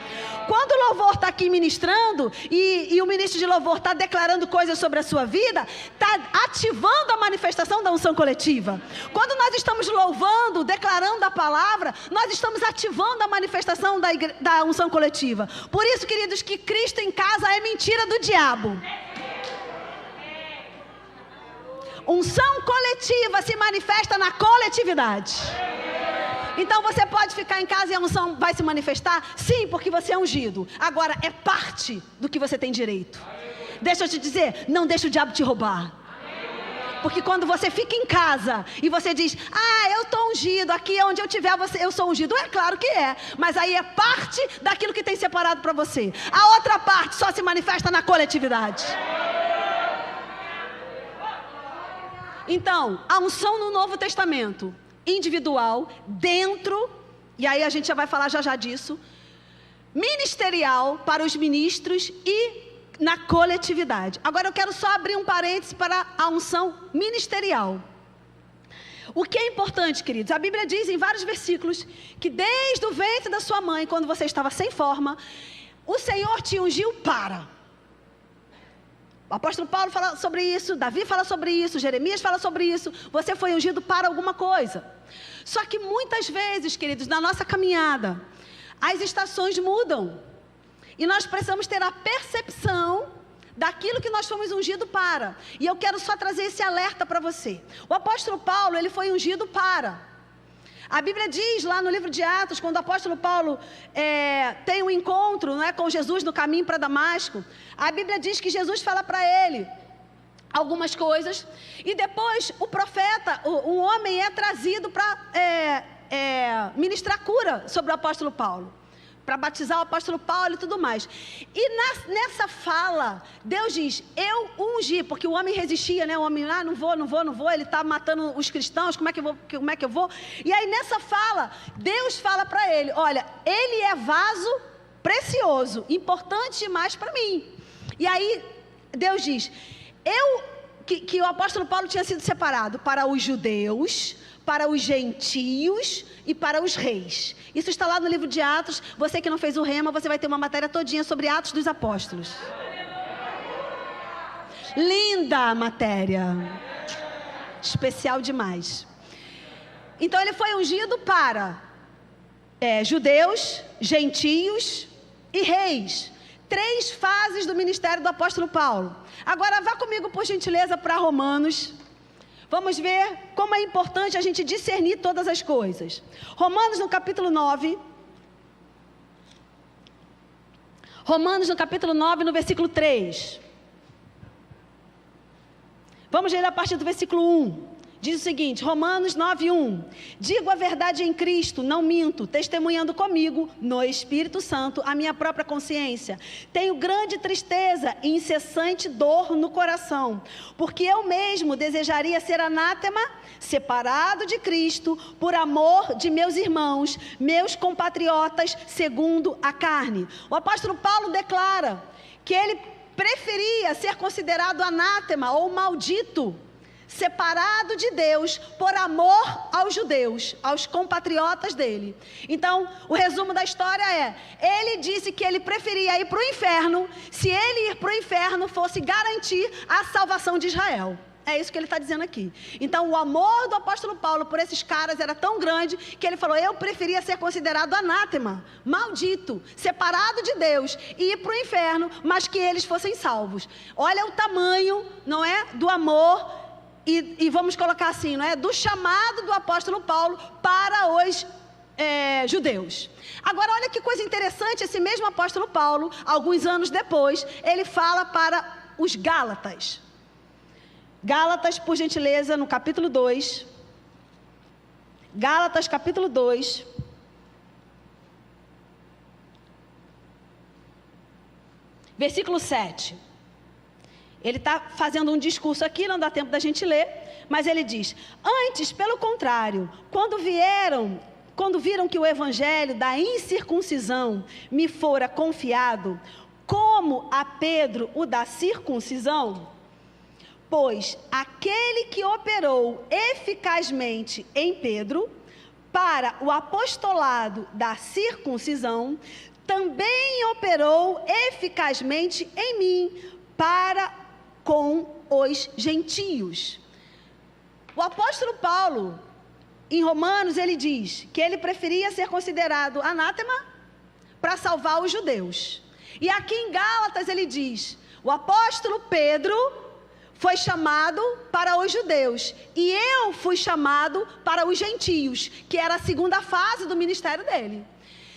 Quando o louvor está aqui ministrando e o ministro de louvor está declarando coisas sobre a sua vida, está ativando a manifestação da unção coletiva. Quando nós estamos louvando, declarando a palavra, nós estamos ativando a manifestação da unção coletiva. Por isso, queridos, que Cristo em casa é mentira do diabo. Unção coletiva se manifesta na coletividade. Então você pode ficar em casa e a unção vai se manifestar? Sim, porque você é ungido. Agora, é parte do que você tem direito. Deixa eu te dizer, não deixa o diabo te roubar. Porque quando você fica em casa e você diz: eu estou ungido, aqui onde eu estiver eu sou ungido. É claro que é, mas aí é parte daquilo que tem separado para você. A outra parte só se manifesta na coletividade. Então, a unção no Novo Testamento, individual, dentro, e aí a gente já vai falar já disso, ministerial para os ministros e na coletividade. Agora eu quero só abrir um parênteses para a unção ministerial. O que é importante, queridos? A Bíblia diz em vários versículos que desde o ventre da sua mãe, quando você estava sem forma, o Senhor te ungiu para... O apóstolo Paulo fala sobre isso, Davi fala sobre isso, Jeremias fala sobre isso. Você foi ungido para alguma coisa. Só que muitas vezes, queridos, na nossa caminhada, as estações mudam. E nós precisamos ter a percepção daquilo que nós fomos ungidos para. E eu quero só trazer esse alerta para você. O apóstolo Paulo, ele foi ungido para... A Bíblia diz lá no livro de Atos, quando o apóstolo Paulo tem um encontro, não é, com Jesus no caminho para Damasco, a Bíblia diz que Jesus fala para ele algumas coisas, e depois o profeta, um homem é trazido para ministrar cura sobre o apóstolo Paulo, para batizar o apóstolo Paulo e tudo mais. E nessa fala, Deus diz: eu ungi, porque o homem resistia, né? O homem, não vou, ele está matando os cristãos, como é que eu vou? E aí nessa fala, Deus fala para ele: olha, ele é vaso precioso, importante demais para mim. E aí Deus diz, que o apóstolo Paulo tinha sido separado para os judeus, para os gentios e para os reis. Isso está lá no livro de Atos. Você que não fez o rema, você vai ter uma matéria todinha sobre Atos dos Apóstolos. Linda a matéria. Especial demais. Então ele foi ungido para judeus, gentios e reis. 3 fases do ministério do apóstolo Paulo. Agora vá comigo, por gentileza, para Romanos. Vamos ver como é importante a gente discernir todas as coisas. Romanos no capítulo 9. Romanos no capítulo 9, no versículo 3. Vamos ler a partir do versículo 1. Diz o seguinte, Romanos 9, 1. Digo a verdade em Cristo, não minto, testemunhando comigo, no Espírito Santo, a minha própria consciência. Tenho grande tristeza e incessante dor no coração, porque eu mesmo desejaria ser anátema, separado de Cristo, por amor de meus irmãos, meus compatriotas, segundo a carne. O apóstolo Paulo declara que ele preferia ser considerado anátema ou maldito, separado de Deus por amor aos judeus, aos compatriotas dele. Então, o resumo da história é, ele disse que ele preferia ir para o inferno, se ele ir para o inferno fosse garantir a salvação de Israel. É isso que ele está dizendo aqui. Então, o amor do apóstolo Paulo por esses caras era tão grande que ele falou, eu preferia ser considerado anátema, maldito, separado de Deus, e ir para o inferno, mas que eles fossem salvos. Olha o tamanho, não é, do amor. E vamos colocar assim, não é? Do chamado do apóstolo Paulo para os judeus. Agora, olha que coisa interessante, esse mesmo apóstolo Paulo, alguns anos depois, ele fala para os Gálatas. Gálatas, por gentileza, no capítulo 2. Gálatas, capítulo 2. Versículo 7. Ele está fazendo um discurso aqui, não dá tempo da gente ler, mas ele diz, antes, pelo contrário, quando viram que o evangelho da incircuncisão me fora confiado, como a Pedro o da circuncisão, pois aquele que operou eficazmente em Pedro, para o apostolado da circuncisão, também operou eficazmente em mim, para com os gentios. O apóstolo Paulo, em Romanos, ele diz que ele preferia ser considerado anátema para salvar os judeus. E aqui em Gálatas ele diz, o apóstolo Pedro foi chamado para os judeus, e eu fui chamado para os gentios, que era a segunda fase do ministério dele.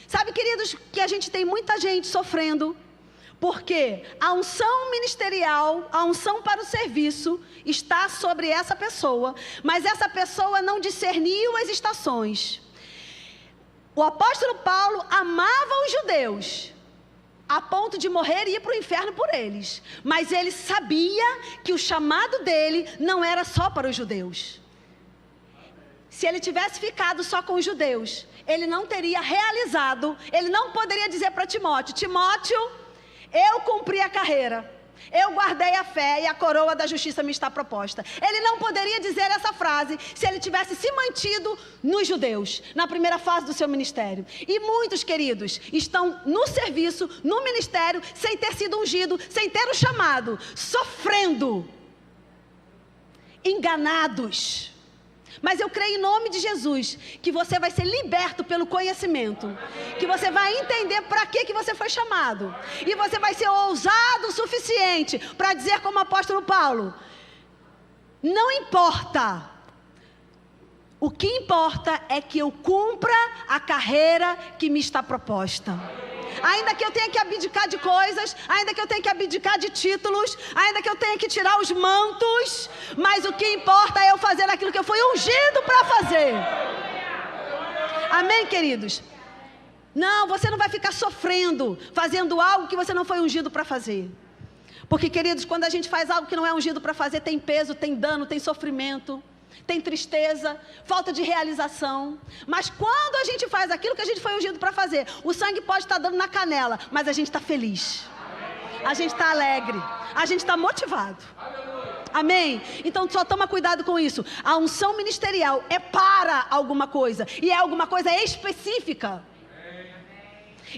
Sabe, queridos, que a gente tem muita gente sofrendo, porque a unção ministerial, a unção para o serviço, está sobre essa pessoa, mas essa pessoa não discerniu as estações. O apóstolo Paulo amava os judeus, a ponto de morrer e ir para o inferno por eles. Mas ele sabia que o chamado dele não era só para os judeus. Se ele tivesse ficado só com os judeus, ele não teria realizado, ele não poderia dizer para Timóteo, Timóteo, eu cumpri a carreira, eu guardei a fé e a coroa da justiça me está proposta. Ele não poderia dizer essa frase se ele tivesse se mantido nos judeus, na primeira fase do seu ministério. E muitos, queridos, estão no serviço, no ministério, sem ter sido ungido, sem ter o chamado, sofrendo, enganados. Mas eu creio em nome de Jesus, que você vai ser liberto pelo conhecimento, que você vai entender para que você foi chamado, e você vai ser ousado o suficiente para dizer como o apóstolo Paulo, não importa, o que importa é que eu cumpra a carreira que me está proposta. Ainda que eu tenha que abdicar de coisas, ainda que eu tenha que abdicar de títulos, ainda que eu tenha que tirar os mantos, mas o que importa é eu fazer aquilo que eu fui ungido para fazer. Amém, queridos? Não, você não vai ficar sofrendo, fazendo algo que você não foi ungido para fazer. Porque, queridos, quando a gente faz algo que não é ungido para fazer, tem peso, tem dano, tem sofrimento, tem tristeza, falta de realização. Mas quando a gente faz aquilo que a gente foi ungido para fazer, o sangue pode estar dando na canela, mas a gente está feliz, a gente está alegre, a gente está motivado. Amém? Então só toma cuidado com isso. A unção ministerial é para alguma coisa, e é alguma coisa específica.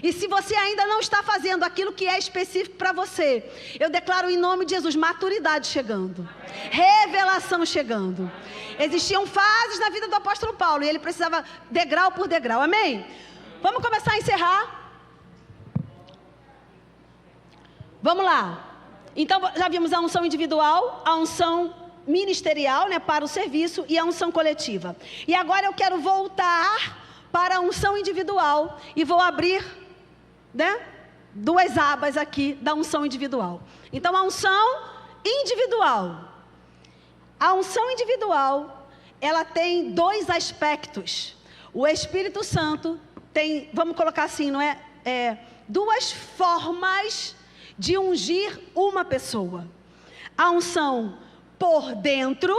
E se você ainda não está fazendo aquilo que é específico para você, eu declaro em nome de Jesus, maturidade chegando, revelação chegando. Existiam fases na vida do apóstolo Paulo, e ele precisava degrau por degrau, amém? Vamos começar a encerrar. Vamos lá. Então, já vimos a unção individual, a unção ministerial, né, para o serviço, e a unção coletiva. E agora eu quero voltar para a unção individual e vou abrir, né, duas abas aqui da unção individual. Então, a unção individual. A unção individual, ela tem dois aspectos. O Espírito Santo tem, vamos colocar assim, não é? Duas formas de ungir uma pessoa. A unção por dentro,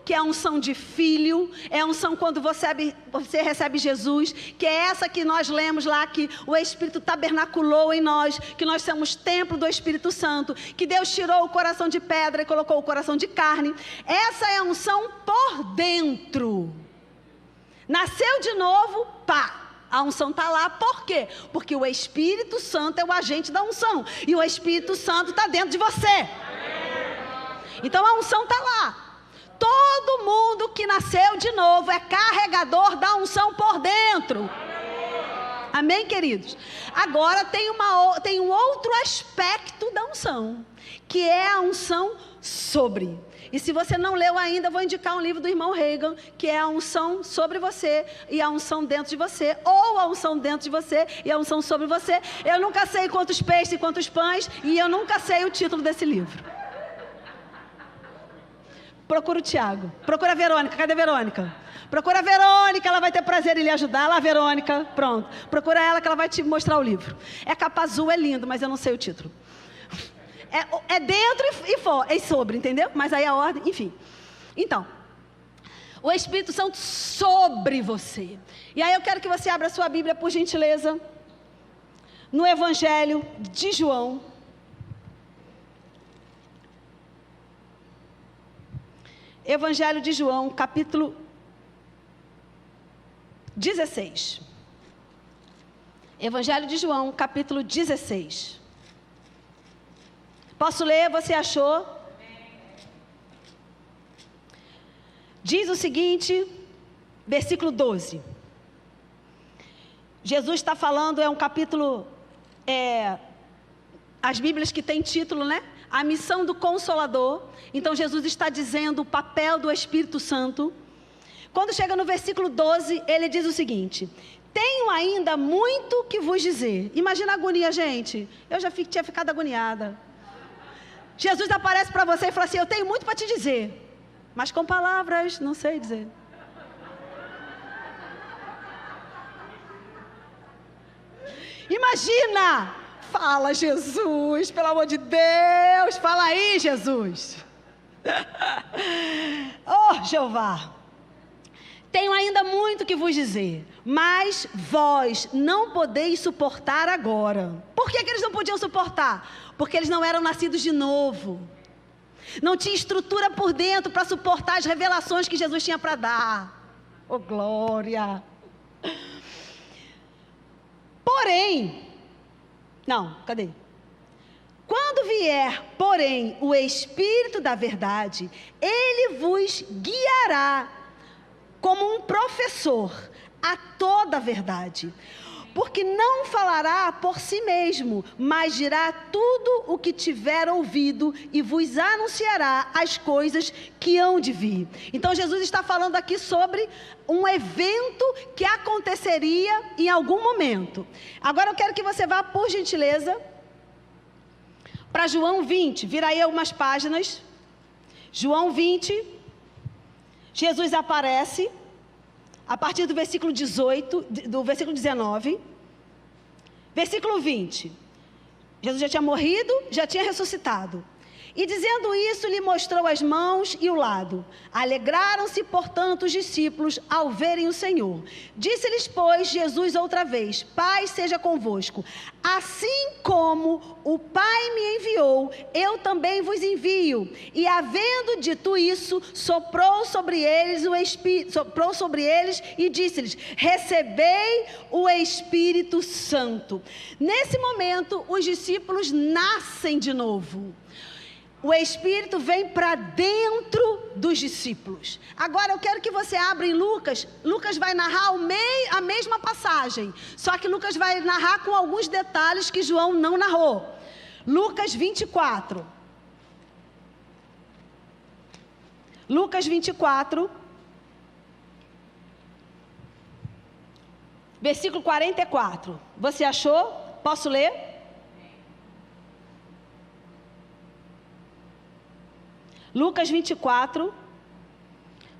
que é a unção de filho, é a unção quando você recebe Jesus, que é essa que nós lemos lá, que o Espírito tabernaculou em nós, que nós somos templo do Espírito Santo, que Deus tirou o coração de pedra e colocou o coração de carne. Essa é a unção por dentro. Nasceu de novo, pá! A unção está lá, por quê? Porque o Espírito Santo é o agente da unção. E o Espírito Santo está dentro de você. Então a unção está lá. Todo mundo que nasceu de novo é carregador da unção por dentro. Amém, queridos? Agora tem um outro aspecto da unção, que é a unção sobre. E se você não leu ainda, eu vou indicar um livro do irmão Reagan, que é a unção sobre você e a unção dentro de você, ou a unção dentro de você e a unção sobre você. Eu nunca sei quantos peixes e quantos pães, e eu nunca sei o título desse livro. Procura o Tiago, procura a Verônica, cadê a Verônica? Procura a Verônica, ela vai ter prazer em lhe ajudar. Lá, Verônica, pronto. Procura ela que ela vai te mostrar o livro. É capa azul, é lindo, mas eu não sei o título. É dentro e sobre, entendeu? Mas aí a ordem, enfim. Então, o Espírito Santo sobre você. E aí eu quero que você abra a sua Bíblia, por gentileza, no Evangelho de João. Evangelho de João, capítulo 16. Evangelho de João, capítulo 16. Posso ler? Você achou? Diz o seguinte, versículo 12. Jesus está falando, é um capítulo, as Bíblias que têm título, né? A missão do Consolador. Então Jesus está dizendo o papel do Espírito Santo. Quando chega no versículo 12, ele diz o seguinte: tenho ainda muito que vos dizer. Imagina a agonia, gente. Eu já tinha ficado agoniada. Jesus aparece para você e fala assim: eu tenho muito para te dizer, mas com palavras não sei dizer. Imagina! Fala, Jesus, pelo amor de Deus, fala aí, Jesus. Oh, Jeová, tenho ainda muito que vos dizer, mas vós não podeis suportar agora. Por que eles não podiam suportar? Porque eles não eram nascidos de novo. Não tinha estrutura por dentro para suportar as revelações que Jesus tinha para dar. Oh, glória! Porém, quando vier, porém, o Espírito da verdade, ele vos guiará como um professor a toda a verdade. Porque não falará por si mesmo, mas dirá tudo o que tiver ouvido e vos anunciará as coisas que hão de vir. Então Jesus está falando aqui sobre um evento que aconteceria em algum momento. Agora eu quero que você vá, por gentileza, para João 20, vira aí algumas páginas. João 20, Jesus aparece a partir do versículo 18, do versículo 19, versículo 20. Jesus já tinha morrido, já tinha ressuscitado. E dizendo isso, lhe mostrou as mãos e o lado. Alegraram-se, portanto, os discípulos ao verem o Senhor. Disse-lhes, pois, Jesus outra vez: Paz seja convosco. Assim como o Pai me enviou, eu também vos envio. E havendo dito isso, soprou sobre eles e disse-lhes: Recebei o Espírito Santo. Nesse momento, os discípulos nascem de novo. o Espírito vem para dentro dos discípulos. Agora eu quero que você abra em Lucas. Lucas vai narrar a mesma passagem, só que Lucas vai narrar com alguns detalhes que João não narrou. Lucas 24. Lucas 24, versículo 44. Você achou? Posso ler? Lucas 24,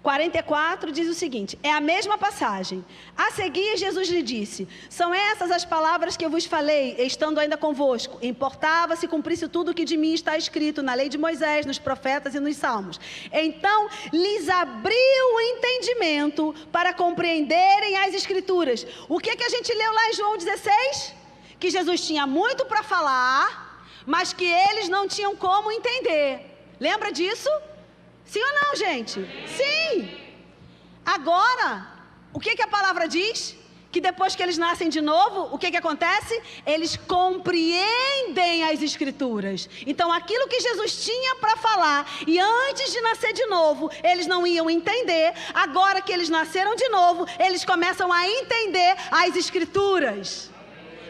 44 diz o seguinte, é a mesma passagem. A seguir, Jesus lhe disse, são essas as palavras que eu vos falei, estando ainda convosco. Importava se cumprisse tudo o que de mim está escrito na lei de Moisés, nos profetas e nos salmos. Então, lhes abriu o entendimento para compreenderem as escrituras. O que a gente leu lá em João 16? Que Jesus tinha muito para falar, mas que eles não tinham como entender. Lembra disso? Sim ou não, gente? Sim! Agora, o que a palavra diz? Que depois que eles nascem de novo, o que acontece? Eles compreendem as escrituras. Então, aquilo que Jesus tinha para falar, e antes de nascer de novo, eles não iam entender. Agora que eles nasceram de novo, eles começam a entender as escrituras.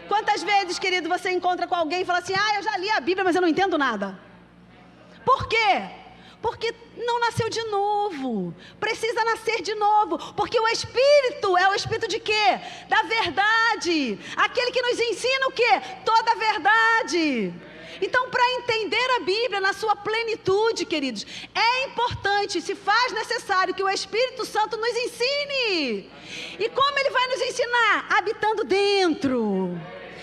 Quantas vezes, querido, você encontra com alguém e fala assim, eu já li a Bíblia, mas eu não entendo nada. Por quê? Porque não nasceu de novo, precisa nascer de novo, porque o Espírito é o Espírito de quê? Da verdade, aquele que nos ensina o quê? Toda a verdade. Então, para entender a Bíblia na sua plenitude, queridos, é importante, se faz necessário que o Espírito Santo nos ensine. E como ele vai nos ensinar? Habitando dentro.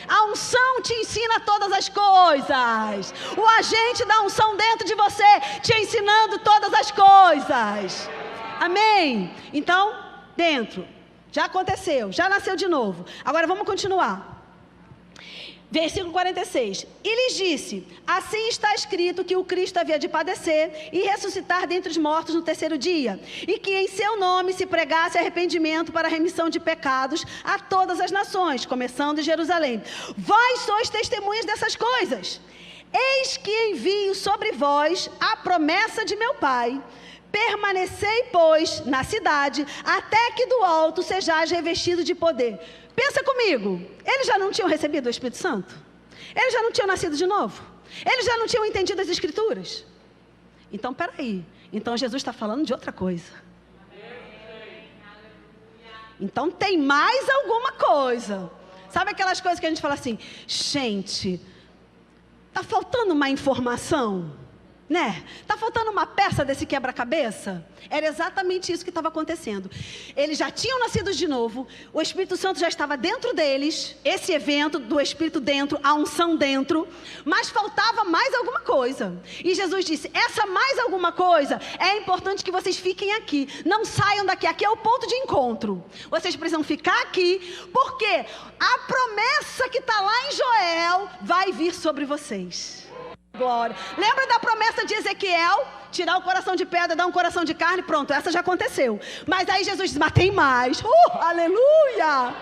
A unção te ensina todas as coisas. O agente da unção dentro de você te ensinando todas as coisas. Amém? Então, dentro. Já aconteceu, já nasceu de novo. Agora vamos continuar. Versículo 46. E lhes disse, assim está escrito que o Cristo havia de padecer e ressuscitar dentre os mortos no terceiro dia, e que em seu nome se pregasse arrependimento para a remissão de pecados a todas as nações, começando em Jerusalém. Vós sois testemunhas dessas coisas. Eis que envio sobre vós a promessa de meu Pai. Permanecei, pois, na cidade, até que do alto sejais revestido de poder. Pensa comigo, eles já não tinham recebido o Espírito Santo? Eles já não tinham nascido de novo? Eles já não tinham entendido as Escrituras? Então, peraí, então Jesus está falando de outra coisa. Então tem mais alguma coisa. Sabe aquelas coisas que a gente fala assim, gente, está faltando uma informação? Né? Tá faltando uma peça desse quebra-cabeça? Era exatamente isso que estava acontecendo. Eles já tinham nascido de novo, o Espírito Santo já estava dentro deles, esse evento do Espírito dentro, a unção dentro, mas faltava mais alguma coisa. E Jesus disse, essa mais alguma coisa, é importante que vocês fiquem aqui, não saiam daqui, aqui é o ponto de encontro. Vocês precisam ficar aqui, porque a promessa que está lá em Joel vai vir sobre vocês. Glória. Lembra da promessa de Ezequiel? Tirar o coração de pedra, dar um coração de carne, pronto, essa já aconteceu. Mas aí Jesus diz, mas tem mais. Aleluia!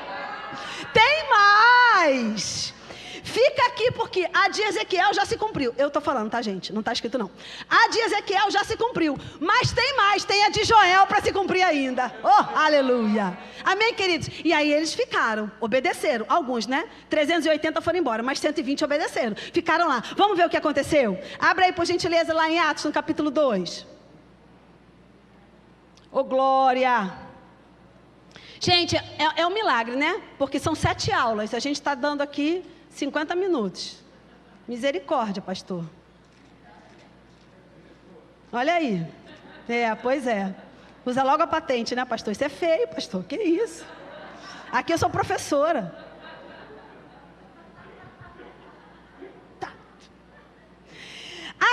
Tem mais. Fica aqui porque a de Ezequiel já se cumpriu. Eu estou falando, tá, gente? Não está escrito não. A de Ezequiel já se cumpriu. Mas tem mais, tem a de Joel para se cumprir ainda. Aleluia. Amém, queridos? E aí eles ficaram, obedeceram. Alguns, né? 380 foram embora, mas 120 obedeceram. Ficaram lá. Vamos ver o que aconteceu? Abra aí, por gentileza, lá em Atos, no capítulo 2. Glória. Gente, é um milagre, né? Porque são 7 aulas. A gente está dando aqui 50 minutos. Misericórdia, pastor. Olha aí. Pois é. Usa logo a patente, né, pastor? Isso é feio, pastor. Que isso? Aqui eu sou professora. Tá.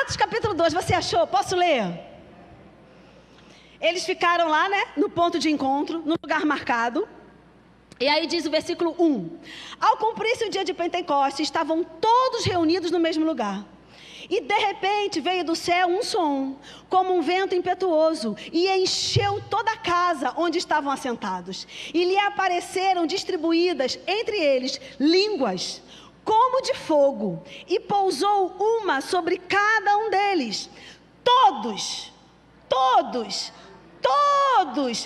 Atos capítulo 2, você achou? Posso ler? Eles ficaram lá, né, no ponto de encontro, no lugar marcado. E aí diz o versículo 1. Ao cumprir-se o dia de Pentecostes, estavam todos reunidos no mesmo lugar. E de repente veio do céu um som, como um vento impetuoso, e encheu toda a casa onde estavam assentados. E lhe apareceram distribuídas entre eles línguas, como de fogo, e pousou uma sobre cada um deles. Todos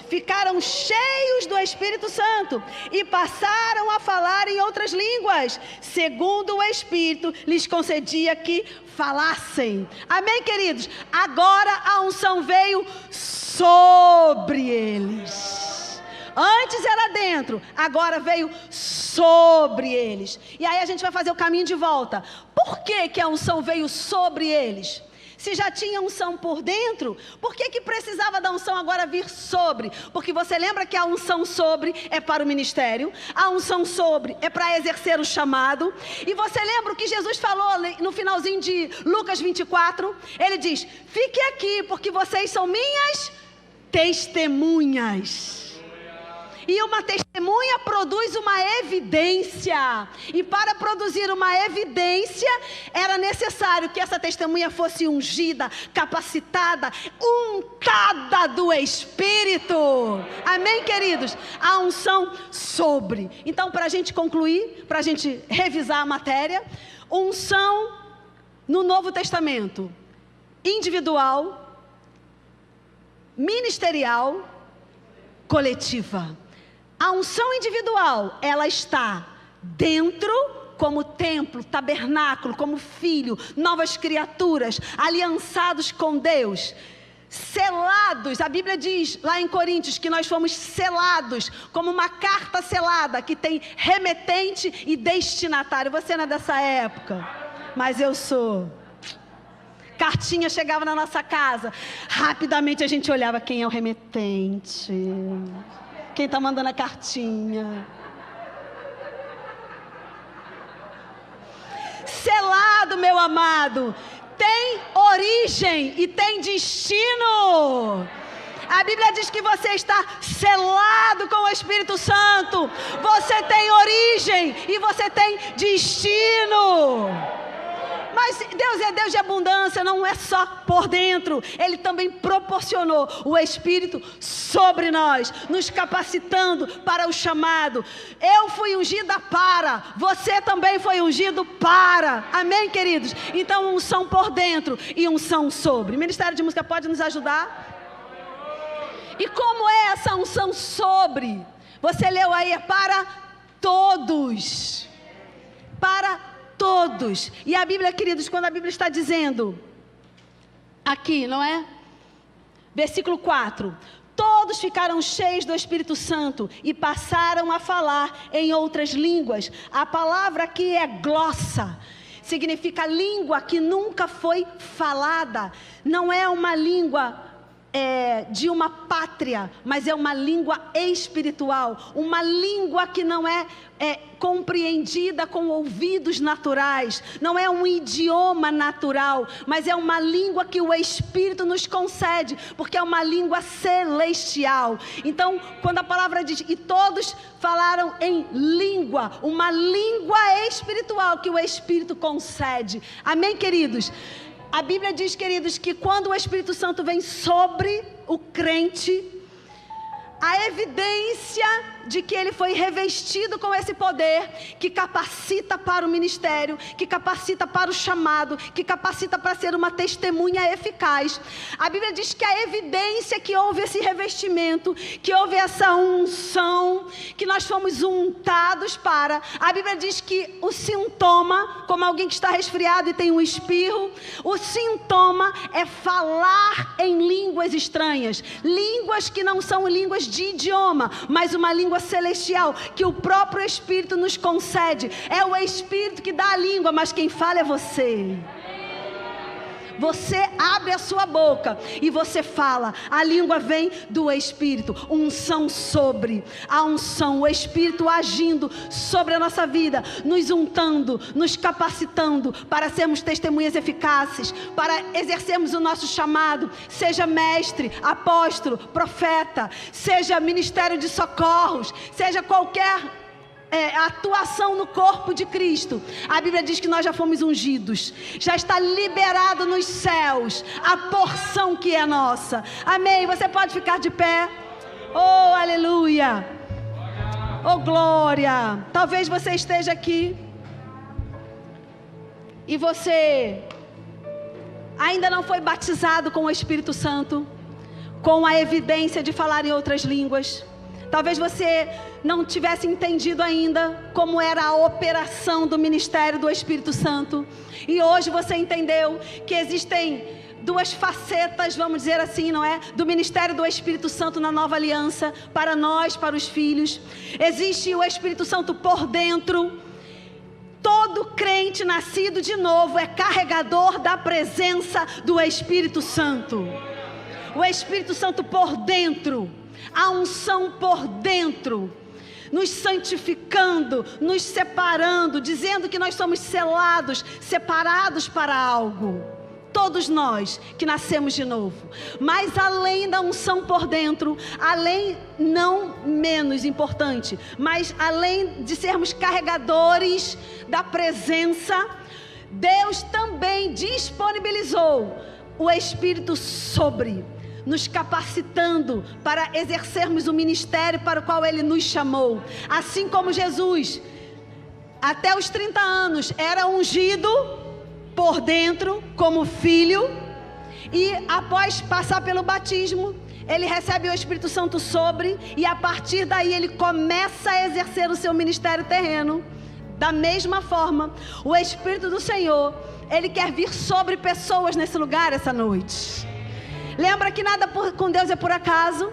ficaram cheios do Espírito Santo e passaram a falar em outras línguas, segundo o Espírito lhes concedia que falassem. Amém, queridos? Agora a unção veio sobre eles. Antes era dentro, agora veio sobre eles. E aí a gente vai fazer o caminho de volta. Por que a unção veio sobre eles? Se já tinha unção por dentro, por que precisava da unção agora vir sobre? Porque você lembra que a unção sobre é para o ministério, a unção sobre é para exercer o chamado. E você lembra o que Jesus falou no finalzinho de Lucas 24? Ele diz: fique aqui, porque vocês são minhas testemunhas. E uma testemunha produz uma evidência. E para produzir uma evidência, era necessário que essa testemunha fosse ungida, capacitada, untada do Espírito. Amém, queridos? A unção sobre. Então, para a gente concluir, para a gente revisar a matéria, unção no Novo Testamento: individual, ministerial, coletiva. A unção individual, ela está dentro, como templo, tabernáculo, como filho, novas criaturas, aliançados com Deus, selados. A Bíblia diz lá em Coríntios que nós fomos selados, como uma carta selada, que tem remetente e destinatário. Você não é dessa época, mas eu sou. Cartinha chegava na nossa casa, rapidamente a gente olhava: quem é o remetente? Quem está mandando a cartinha? Selado, meu amado, tem origem e tem destino. A Bíblia diz que você está selado com o Espírito Santo. Você tem origem e você tem destino. Mas Deus é Deus de abundância, não é só por dentro. Ele também proporcionou o Espírito sobre nós, nos capacitando para o chamado. Eu fui ungida para, você também foi ungido para. Amém, queridos? Então, unção por dentro e unção sobre. O Ministério de Música pode nos ajudar? E como é essa unção sobre? Você leu aí, é para todos. Para todos. E a Bíblia, queridos, quando a Bíblia está dizendo aqui, não é? Versículo 4: todos ficaram cheios do Espírito Santo e passaram a falar em outras línguas. A palavra aqui é glossa, significa língua que nunca foi falada. Não é uma língua de uma pátria, mas é uma língua espiritual, uma língua que não é compreendida com ouvidos naturais, não é um idioma natural, mas é uma língua que o Espírito nos concede, porque é uma língua celestial. Então, quando a palavra diz, e todos falaram em língua, uma língua espiritual que o Espírito concede. Amém, queridos? A Bíblia diz, queridos, que quando o Espírito Santo vem sobre o crente, a evidência de que ele foi revestido com esse poder, que capacita para o ministério, que capacita para o chamado, que capacita para ser uma testemunha eficaz. A Bíblia diz que a evidência que houve esse revestimento, que houve essa unção, que nós fomos untados para. A Bíblia diz que o sintoma, como alguém que está resfriado e tem um espirro, o sintoma é falar em línguas estranhas, línguas que não são línguas de idioma, mas uma língua celestial que o próprio Espírito nos concede. É o Espírito que dá a língua, mas quem fala é você. Você abre a sua boca e você fala. A língua vem do Espírito. Unção sobre. A unção, o Espírito agindo sobre a nossa vida, nos untando, nos capacitando para sermos testemunhas eficazes, para exercermos o nosso chamado. Seja mestre, apóstolo, profeta, seja ministério de socorros, seja qualquer atuação no corpo de Cristo. A Bíblia diz que nós já fomos ungidos, já está liberado nos céus a porção que é nossa. Amém? Você pode ficar de pé. Oh, aleluia. Oh, glória. Talvez você esteja aqui e você ainda não foi batizado com o Espírito Santo, com a evidência de falar em outras línguas, talvez você não tivesse entendido ainda como era a operação do ministério do Espírito Santo, e hoje você entendeu que existem duas facetas, vamos dizer assim, não é? Do ministério do Espírito Santo na nova aliança, para nós, para os filhos. Existe o Espírito Santo por dentro. Todo crente nascido de novo é carregador da presença do Espírito Santo. O Espírito Santo por dentro, a unção por dentro, nos santificando, nos separando, dizendo que nós somos selados, separados para algo. Todos nós que nascemos de novo. Mas além da unção por dentro, além, não menos importante, mas além de sermos carregadores da presença, Deus também disponibilizou o Espírito sobre, nos capacitando para exercermos o ministério para o qual Ele nos chamou. Assim como Jesus, até os 30 anos, era ungido por dentro, como filho, e após passar pelo batismo, ele recebe o Espírito Santo sobre, e a partir daí ele começa a exercer o seu ministério terreno. Da mesma forma, o Espírito do Senhor, ele quer vir sobre pessoas nesse lugar essa noite. Lembra que nada com Deus é por acaso?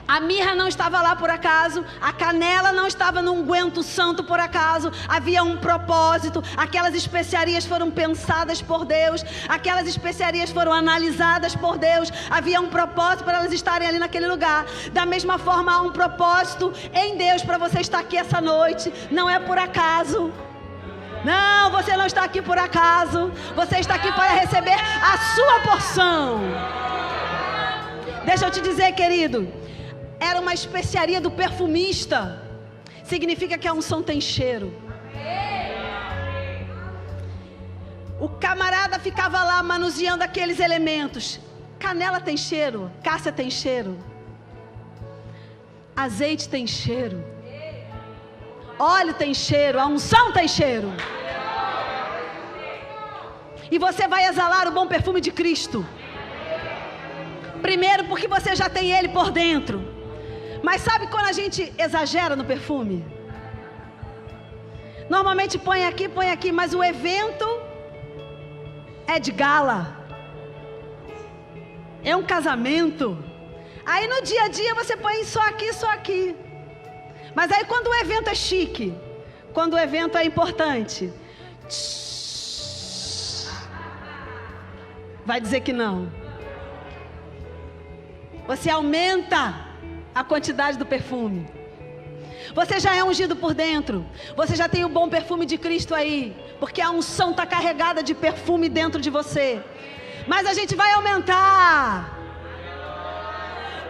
A mirra não estava lá por acaso, a canela não estava no unguento santo por acaso, havia um propósito, aquelas especiarias foram pensadas por Deus, aquelas especiarias foram analisadas por Deus, havia um propósito para elas estarem ali naquele lugar. Da mesma forma, há um propósito em Deus para você estar aqui essa noite, não é por acaso. Não, você não está aqui por acaso, você está aqui para receber a sua porção. Deixa eu te dizer, querido, era uma especiaria do perfumista. Significa que a unção tem cheiro. O camarada ficava lá manuseando aqueles elementos. Canela tem cheiro, cássia tem cheiro, azeite tem cheiro, óleo tem cheiro, a unção tem cheiro. E você vai exalar o bom perfume de Cristo. Primeiro porque você já tem Ele por dentro. Mas sabe quando a gente exagera no perfume? Normalmente põe aqui, mas o evento é de gala, é um casamento. Aí no dia a dia você põe só aqui. Mas aí quando o evento é chique, quando o evento é importante, vai dizer que não. Você aumenta a quantidade do perfume. Você já é ungido por dentro. Você já tem o bom perfume de Cristo aí, porque a unção está carregada de perfume dentro de você. Mas a gente vai aumentar,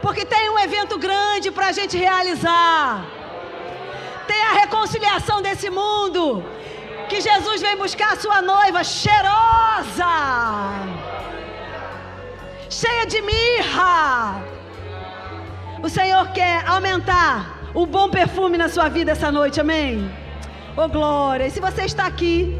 porque tem um evento grande para a gente realizar. Tem a reconciliação desse mundo, que Jesus vem buscar a sua noiva cheirosa, cheia de mirra. O Senhor quer aumentar o bom perfume na sua vida essa noite, amém? Oh glória! E se você está aqui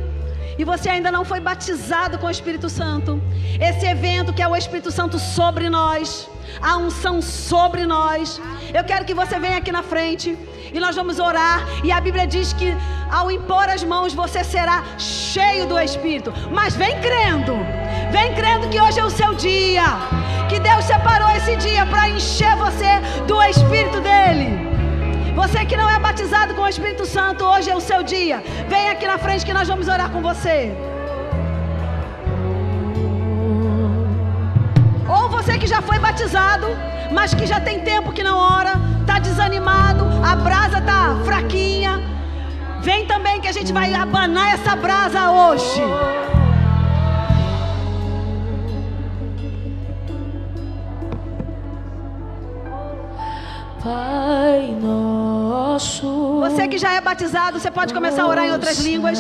e você ainda não foi batizado com o Espírito Santo, esse evento que é o Espírito Santo sobre nós, a unção sobre nós, eu quero que você venha aqui na frente e nós vamos orar. E a Bíblia diz que ao impor as mãos você será cheio do Espírito. Mas vem crendo que hoje é o seu dia, que Deus separou esse dia para encher você do Espírito dele. Você que não é batizado com o Espírito Santo, hoje é o seu dia. Vem aqui na frente que nós vamos orar com você. Ou você que já foi batizado, mas que já tem tempo que não ora, está desanimado, a brasa está fraquinha. Vem também que a gente vai abanar essa brasa hoje. Pai nosso. Você que já é batizado, você pode começar a orar em outras línguas.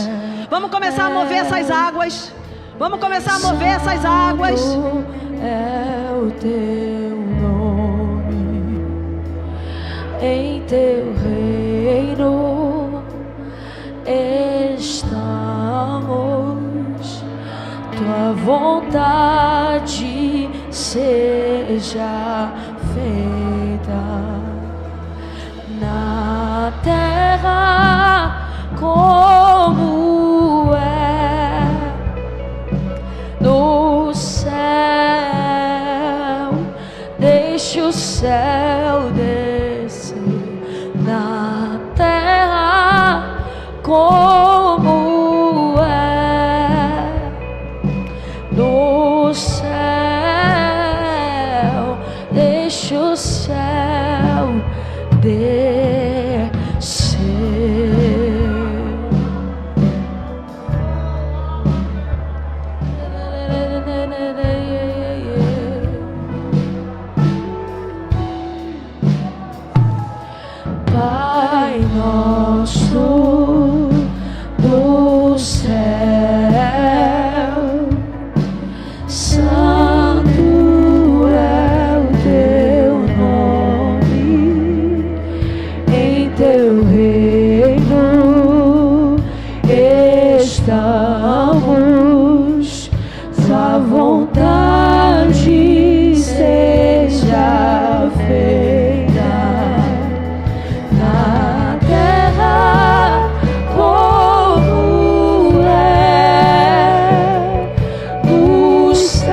Vamos começar a mover essas águas. Vamos começar a mover essas águas. É o teu nome, em teu reino estamos. tua vontade seja feita na terra como é no céu. Deixa o céu descer na terra como é no céu. Deixa o céu descer. Pai nosso do céu, santo é o teu nome, em teu reino estamos, tua vontade seja feita na terra como é no céu.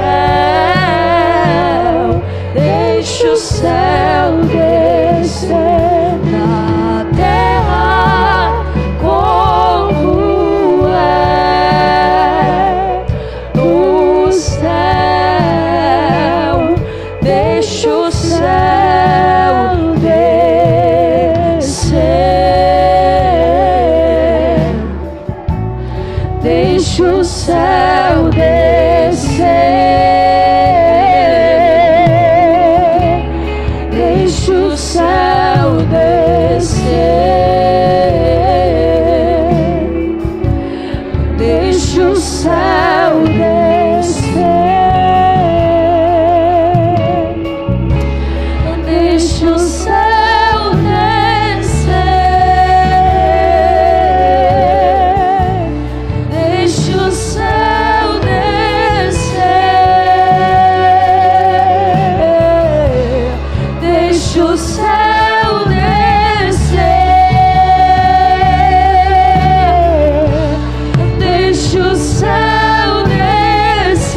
Deixa o céu descer na terra como é no céu. Deixa o céu descer. Deixa o céu descer. Deixa o céu descer. Deixa o céu descer. Deixa o céu descer. Deixa o céu descer. Deixa o céu descer. Deixa o céu descer.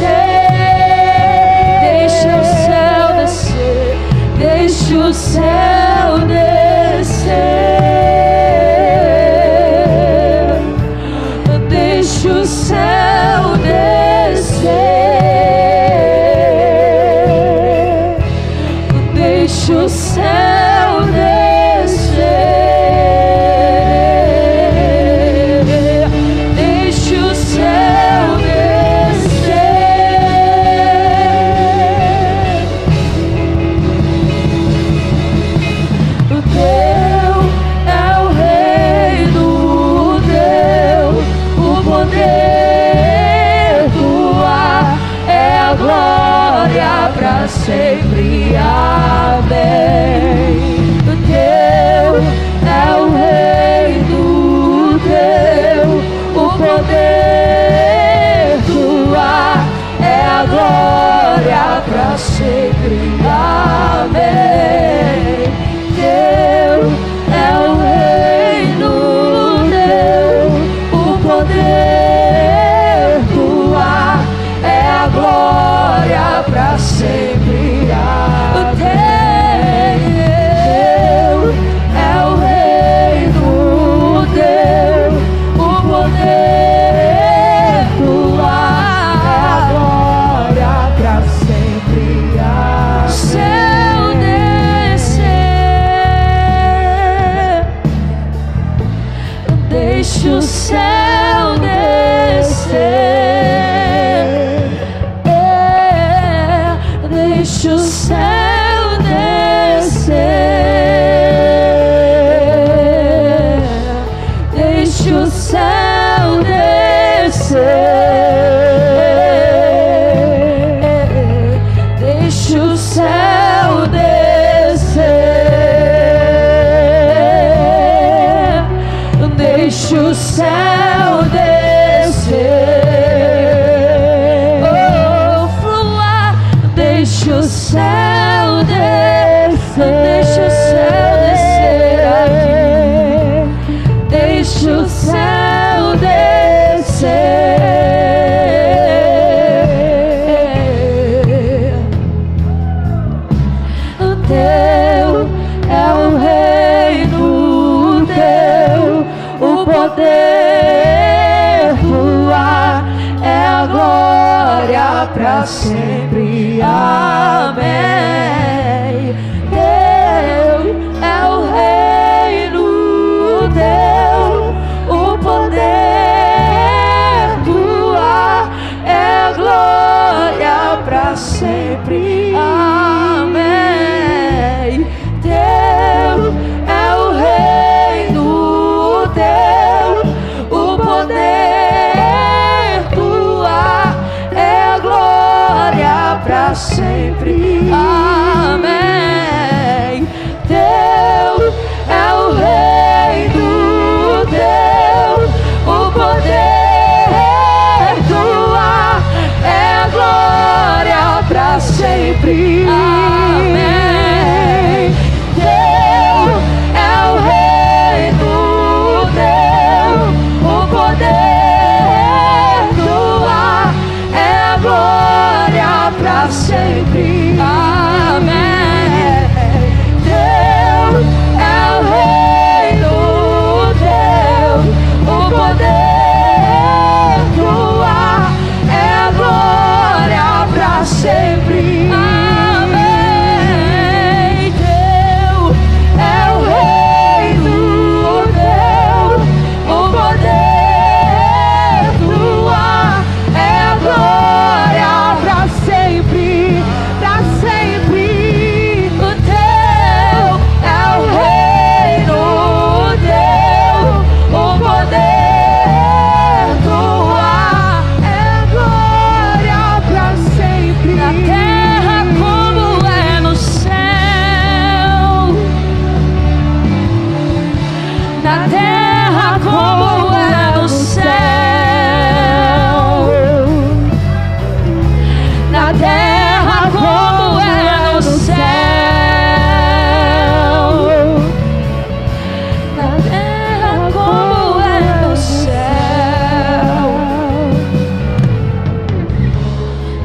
Deixa o céu descer. Deixa o céu descer. Deixa o céu descer. Deixa o céu descer. Deixa o céu descer. O teu é o reino, o teu, o poder, tua é a glória pra sempre. Amém. O teu é o reino, o teu, o poder, tua é a glória pra sempre. Amém. Teu é o reino, teu, o poder, tua é a glória pra sempre. O teu deixa o céu descer. O teu é o reino teu, o poder tua é a glória pra sempre. Amém. Teu é o reino teu, o poder tua é a glória pra sempre. Amém. Teu é o reino teu, o poder tua é a glória pra sempre. Amém. Teu é o reino teu, o poder tua é a glória pra sempre. Amém. Teu é o reino teu, o poder tua é a glória pra sempre. Amém. Teu é o reino teu, o poder tua é a glória pra sempre. Amém. Teu é o reino teu, o poder tua é a glória pra sempre, pra sempre. O teu é o reino teu, o poder tua é a glória pra sempre. Na terra como é no céu, na terra como é no céu, na terra como é no céu, na terra como é no céu,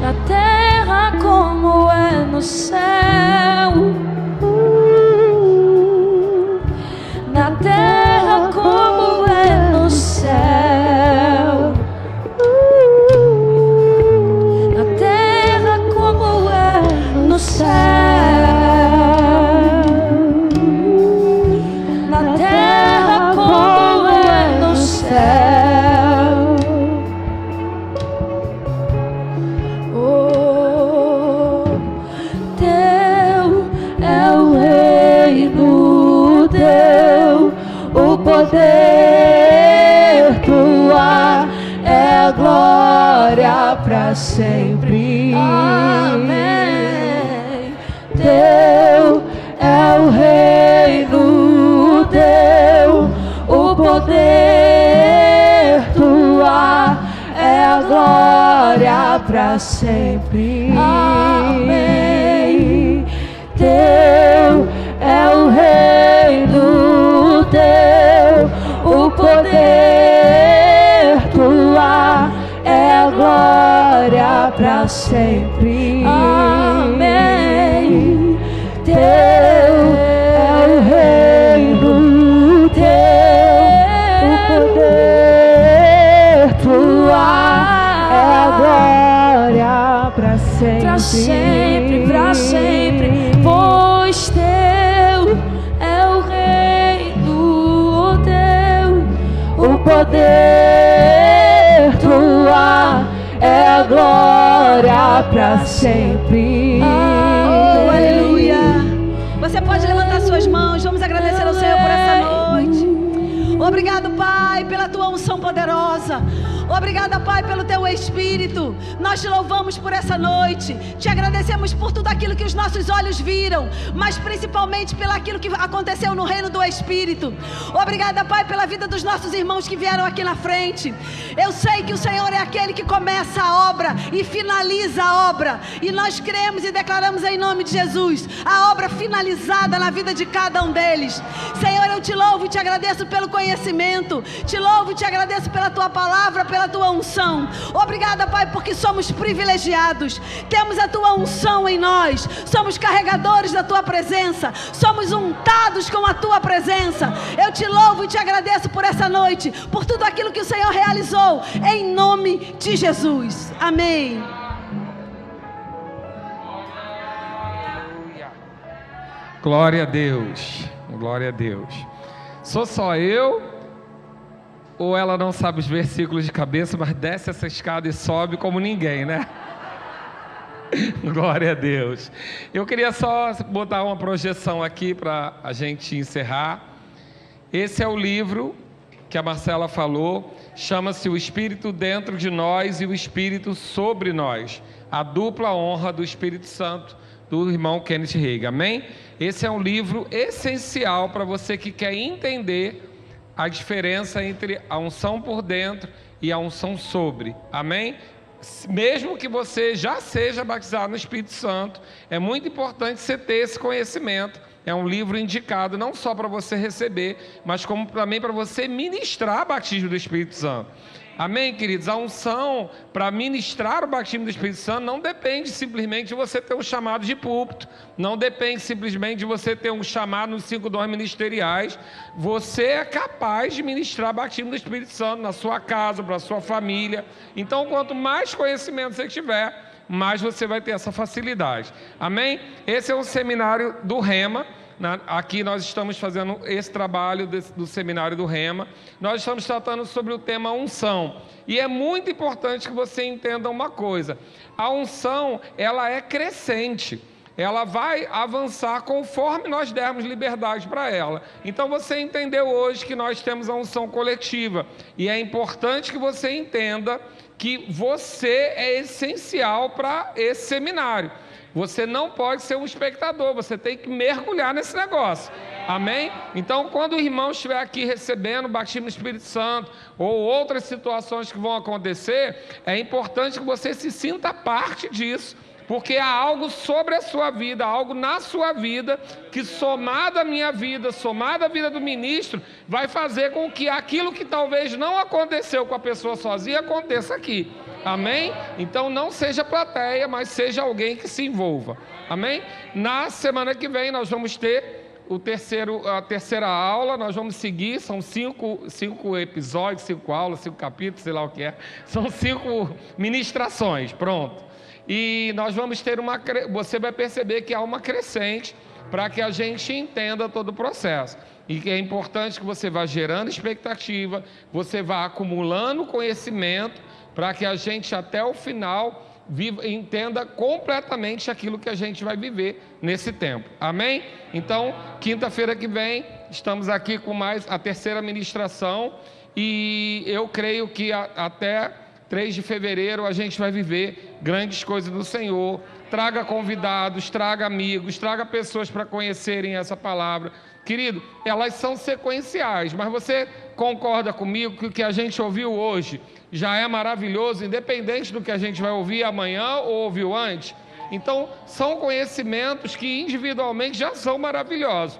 na terra como é no céu, na terra como é no céu, na terra como é no céu, na terra como é no céu. Oh, teu é o reino teu, o poder tua é a glória pra sempre. Amém. Teu é o reino teu, o poder tua é a glória pra sempre. Amém. Teu é o reino teu, o poder tua é a glória pra sempre. Amém. Teu é o reino teu, o poder tua é a glória pra sempre. Pra sempre, pra sempre. Pois teu é o reino teu, o poder tua é a glória pra sempre. Oh, aleluia. Você pode levantar suas mãos. Vamos agradecer ao Senhor por essa noite. Obrigado, Pai, pela tua unção poderosa. Obrigada, Pai, pelo Teu Espírito. Nós Te louvamos por essa noite. Te agradecemos por tudo aquilo que os nossos olhos viram, mas principalmente pelo aquilo que aconteceu no reino do Espírito. Obrigada, Pai, pela vida dos nossos irmãos que vieram aqui na frente. Eu sei que o Senhor é aquele que começa a obra e finaliza a obra. E nós cremos e declaramos em nome de Jesus a obra finalizada na vida de cada um deles. Senhor, eu Te louvo e Te agradeço pelo conhecimento. Te louvo e Te agradeço pela Tua palavra, pela Tua unção. Obrigada, Pai, porque somos privilegiados. Temos a Tua unção em nós. Somos carregadores da Tua presença. Somos untados com a Tua presença. Eu Te louvo e Te agradeço por essa noite, por tudo aquilo que o Senhor realizou, em nome de Jesus. Amém. Glória a Deus. Glória a Deus. Sou só eu? Ou ela não sabe os versículos de cabeça, mas desce essa escada e sobe como ninguém, né? Glória a Deus. Eu queria só botar uma projeção aqui para a gente encerrar. Esse é o livro que a Marcela falou, chama-se O Espírito Dentro de Nós e o Espírito Sobre Nós. A dupla honra do Espírito Santo, do irmão Kenneth Hagin. Amém? Esse é um livro essencial para você que quer entender a diferença entre a unção por dentro e a unção sobre. Amém? Mesmo que você já seja batizado no Espírito Santo, é muito importante você ter esse conhecimento. É um livro indicado não só para você receber, mas como também para você ministrar o batismo do Espírito Santo. Amém, queridos? A unção para ministrar o batismo do Espírito Santo não depende simplesmente de você ter um chamado de púlpito, não depende simplesmente de você ter um chamado nos 5 dons ministeriais. Você é capaz de ministrar o batismo do Espírito Santo na sua casa, para a sua família. Então, quanto mais conhecimento você tiver, mais você vai ter essa facilidade. Amém? Esse é um seminário do Rema. Aqui nós estamos fazendo esse trabalho do seminário do Rema. Nós estamos tratando sobre o tema unção. E é muito importante que você entenda uma coisa. A unção, ela é crescente. Ela vai avançar conforme nós dermos liberdade para ela. Então você entendeu hoje que nós temos a unção coletiva. E é importante que você entenda que você é essencial para esse seminário. Você não pode ser um espectador, você tem que mergulhar nesse negócio. Amém? Então, quando o irmão estiver aqui recebendo o batismo do Espírito Santo ou outras situações que vão acontecer, é importante que você se sinta parte disso, porque há algo sobre a sua vida, algo na sua vida, que somado à minha vida, somado à vida do ministro, vai fazer com que aquilo que talvez não aconteceu com a pessoa sozinha, aconteça aqui. Amém? Então não seja plateia, mas seja alguém que se envolva. Amém? Na semana que vem nós vamos ter a terceira aula, nós vamos seguir, são 5 episódios, 5 aulas, 5 capítulos, sei lá o que é. São 5 ministrações, pronto. E nós vamos ter você vai perceber que há uma crescente para que a gente entenda todo o processo. E que é importante que você vá gerando expectativa, você vá acumulando conhecimento, para que a gente até o final entenda completamente aquilo que a gente vai viver nesse tempo. Amém? Então, quinta-feira que vem, estamos aqui com mais a terceira ministração, e eu creio que até 3 de fevereiro a gente vai viver grandes coisas do Senhor. Traga convidados, traga amigos, traga pessoas para conhecerem essa palavra. Querido, elas são sequenciais, mas você concorda comigo que o que a gente ouviu hoje já é maravilhoso, independente do que a gente vai ouvir amanhã ou ouviu antes? Então, são conhecimentos que individualmente já são maravilhosos.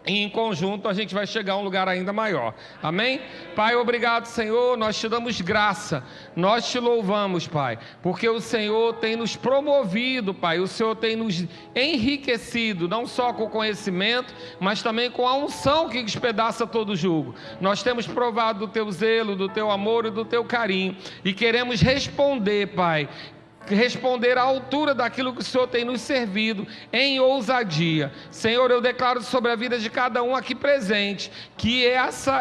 E em conjunto a gente vai chegar a um lugar ainda maior. Amém? Pai, obrigado, Senhor, nós te damos graça, nós te louvamos, Pai, porque o Senhor tem nos promovido, Pai, o Senhor tem nos enriquecido, não só com conhecimento, mas também com a unção que despedaça todo jugo. Nós temos provado do teu zelo, do teu amor e do teu carinho, e queremos responder, Pai, responder à altura daquilo que o Senhor tem nos servido, em ousadia. Senhor, eu declaro sobre a vida de cada um aqui presente, que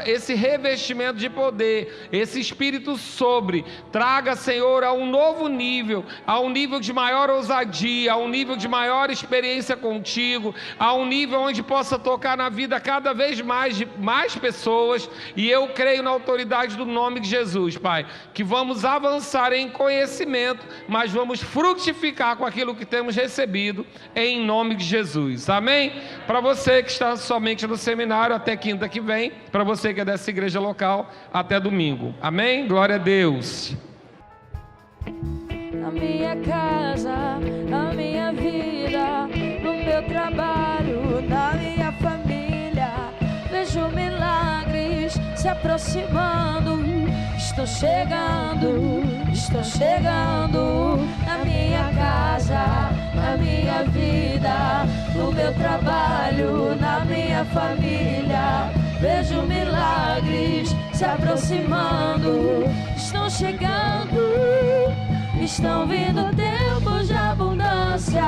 esse revestimento de poder, esse Espírito sobre, traga, Senhor, a um novo nível, a um nível de maior ousadia, a um nível de maior experiência contigo, a um nível onde possa tocar na vida cada vez mais de mais pessoas, e eu creio na autoridade do nome de Jesus, Pai, que vamos avançar em conhecimento, mas vamos frutificar com aquilo que temos recebido, em nome de Jesus, amém? Para você que está somente no seminário, até quinta que vem, para você que é dessa igreja local, até domingo, amém? Glória a Deus. Na minha casa, na minha vida, no meu trabalho, na minha família, vejo milagres se aproximando. Estou chegando na minha casa, na minha vida, no meu trabalho, na minha família. Vejo milagres se aproximando. Estão chegando, estão vindo tempos de abundância.